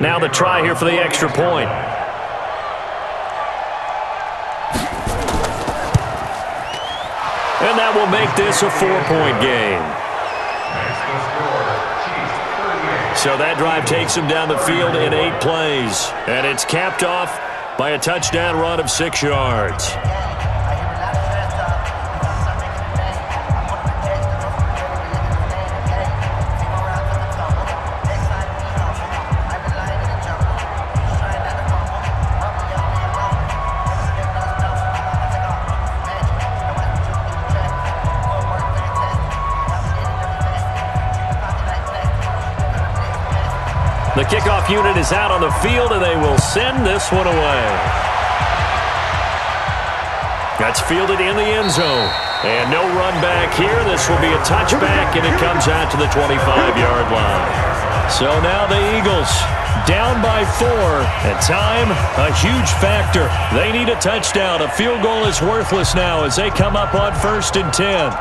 Now the try here for the extra point. And that will make this a 4-point game. So that drive takes him down the field in 8 plays. And it's capped off by a touchdown run of 6 yards. The kickoff unit is out on the field, and they will send this one away. That's fielded in the end zone. And no run back here. This will be a touchback, and it comes out to the 25-yard line. So now the Eagles down by 4. And time, a huge factor. They need a touchdown. A field goal is worthless now as they come up on 1st and 10.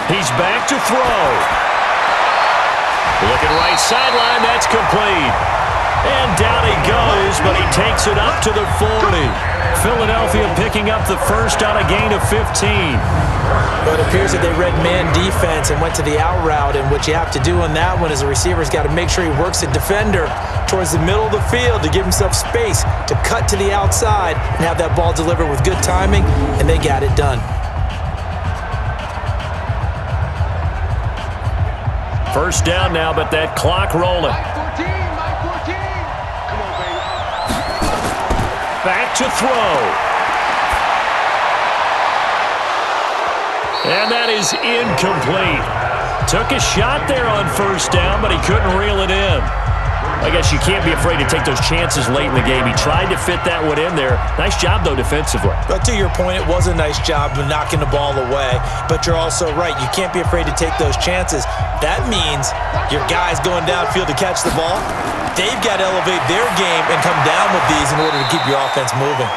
He's back to throw. Looking right sideline, that's complete. And down he goes, but he takes it up to the 40. Philadelphia picking up the first on a gain of 15. Well, it appears that they read man defense and went to the out route, and what you have to do on that one is the receiver's got to make sure he works the defender towards the middle of the field to give himself space to cut to the outside and have that ball delivered with good timing, and they got it done. First down now, but that clock rolling. Back to throw. And that is incomplete. Took a shot there on first down, but he couldn't reel it in. I guess you can't be afraid to take those chances late in the game. He tried to fit that one in there. Nice job, though, defensively. But to your point, it was a nice job of knocking the ball away. But you're also right. You can't be afraid to take those chances. That means your guys going downfield to catch the ball, they've got to elevate their game and come down with these in order to keep your offense moving.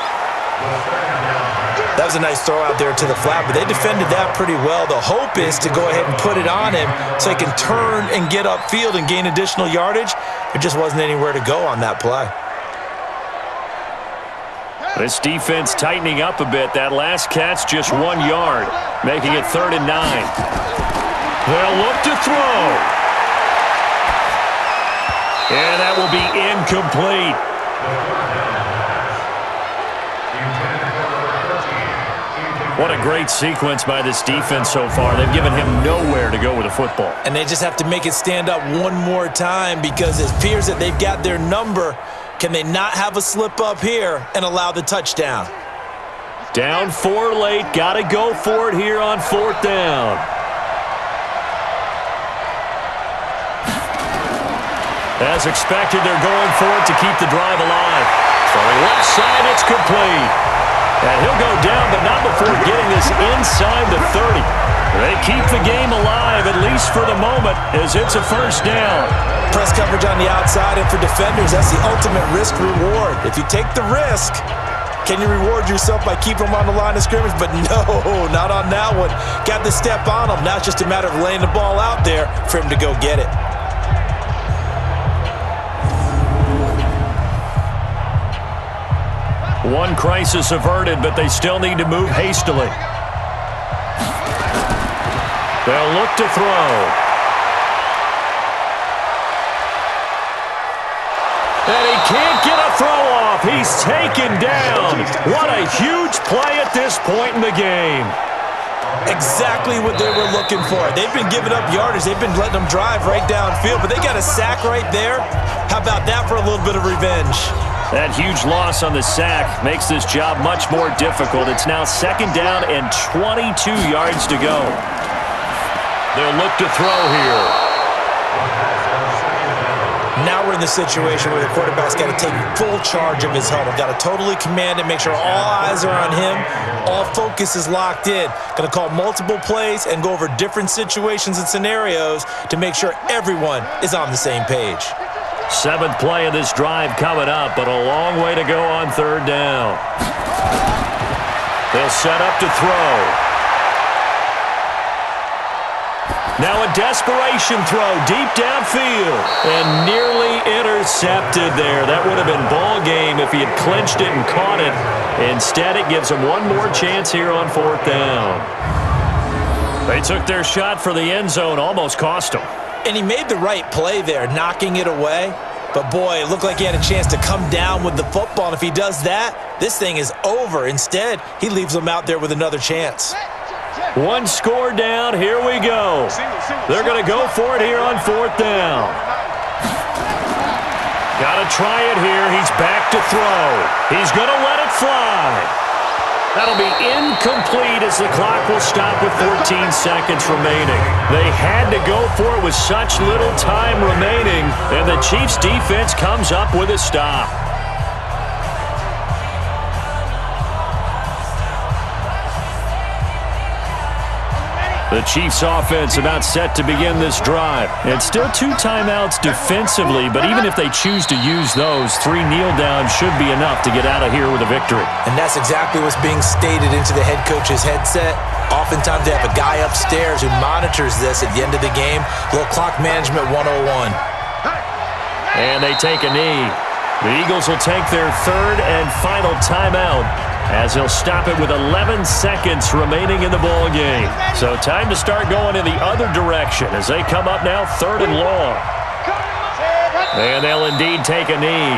That was a nice throw out there to the flat, but they defended that pretty well. The hope is to go ahead and put it on him so he can turn and get upfield and gain additional yardage. There just wasn't anywhere to go on that play. This defense tightening up a bit. That last catch just 1 yard, making it 3rd and 9. They'll look to throw. And that will be incomplete. What a great sequence by this defense so far. They've given him nowhere to go with the football. And they just have to make it stand up one more time because it appears that they've got their number. Can they not have a slip up here and allow the touchdown? Down 4 late. Got to go for it here on 4th down. As expected, they're going for it to keep the drive alive. Throwing left side, it's complete. And he'll go down, but not before getting this inside the 30. They keep the game alive, at least for the moment, as it's a 1st down. Press coverage on the outside, and for defenders, that's the ultimate risk-reward. If you take the risk, can you reward yourself by keeping them on the line of scrimmage? But no, not on that one. Got the step on him. Now it's just a matter of laying the ball out there for him to go get it. One crisis averted, but they still need to move hastily. They'll look to throw. And he can't get a throw off. He's taken down. What a huge play at this point in the game. Exactly what they were looking for. They've been giving up yardage. They've been letting them drive right downfield, but they got a sack right there. How about that for a little bit of revenge? That huge loss on the sack makes this job much more difficult. It's now 2nd down and 22 yards to go. They'll look to throw here. Now we're in the situation where the quarterback's got to take full charge of his huddle. Got to totally command it, make sure all eyes are on him. All focus is locked in. Going to call multiple plays and go over different situations and scenarios to make sure everyone is on the same page. 7th play of this drive coming up, but a long way to go on 3rd down. They'll set up to throw. Now a desperation throw deep downfield and nearly intercepted there. That would have been ball game if he had clinched it and caught it. Instead, it gives him one more chance here on 4th down. They took their shot for the end zone, almost cost him. And he made the right play there, knocking it away. But, boy, it looked like he had a chance to come down with the football. And if he does that, this thing is over. Instead, he leaves them out there with another chance. One score down. Here we go. They're going to go for it here on 4th down. Got to try it here. He's back to throw. He's going to let it fly. That'll be incomplete as the clock will stop with 14 seconds remaining. They had to go for it with such little time remaining, and the Chiefs' defense comes up with a stop. The Chiefs' offense about set to begin this drive. And still 2 timeouts defensively, but even if they choose to use those, 3 kneel downs should be enough to get out of here with a victory. And that's exactly what's being stated into the head coach's headset. Oftentimes they have a guy upstairs who monitors this at the end of the game. Little clock management 101. And they take a knee. The Eagles will take their 3rd and final timeout, as he'll stop it with 11 seconds remaining in the ball game. So time to start going in the other direction as they come up now 3rd and long. And they'll indeed take a knee.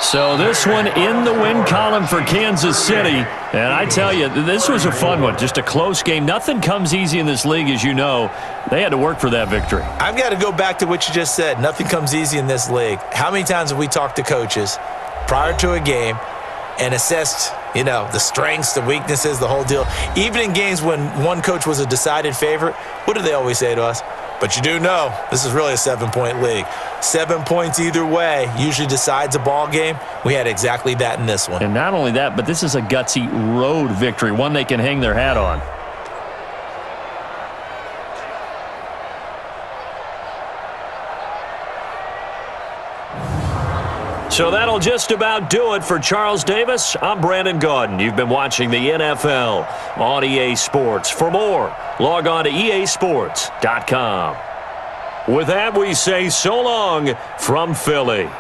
So this one in the win column for Kansas City. And I tell you, this was a fun one. Just a close game. Nothing comes easy in this league, as you know. They had to work for that victory. I've got to go back to what you just said. Nothing comes easy in this league. How many times have we talked to coaches prior to a game and assessed, you know, the strengths, the weaknesses, the whole deal? Even in games when one coach was a decided favorite, what do they always say to us? But you do know this is really a 7-point league. 7 points either way usually decides a ball game. We had exactly that in this one. And not only that, but this is a gutsy road victory, one they can hang their hat on. So that'll just about do it for Charles Davis. I'm Brandon Gaudin. You've been watching the NFL on EA Sports. For more, log on to easports.com. With that, we say so long from Philly.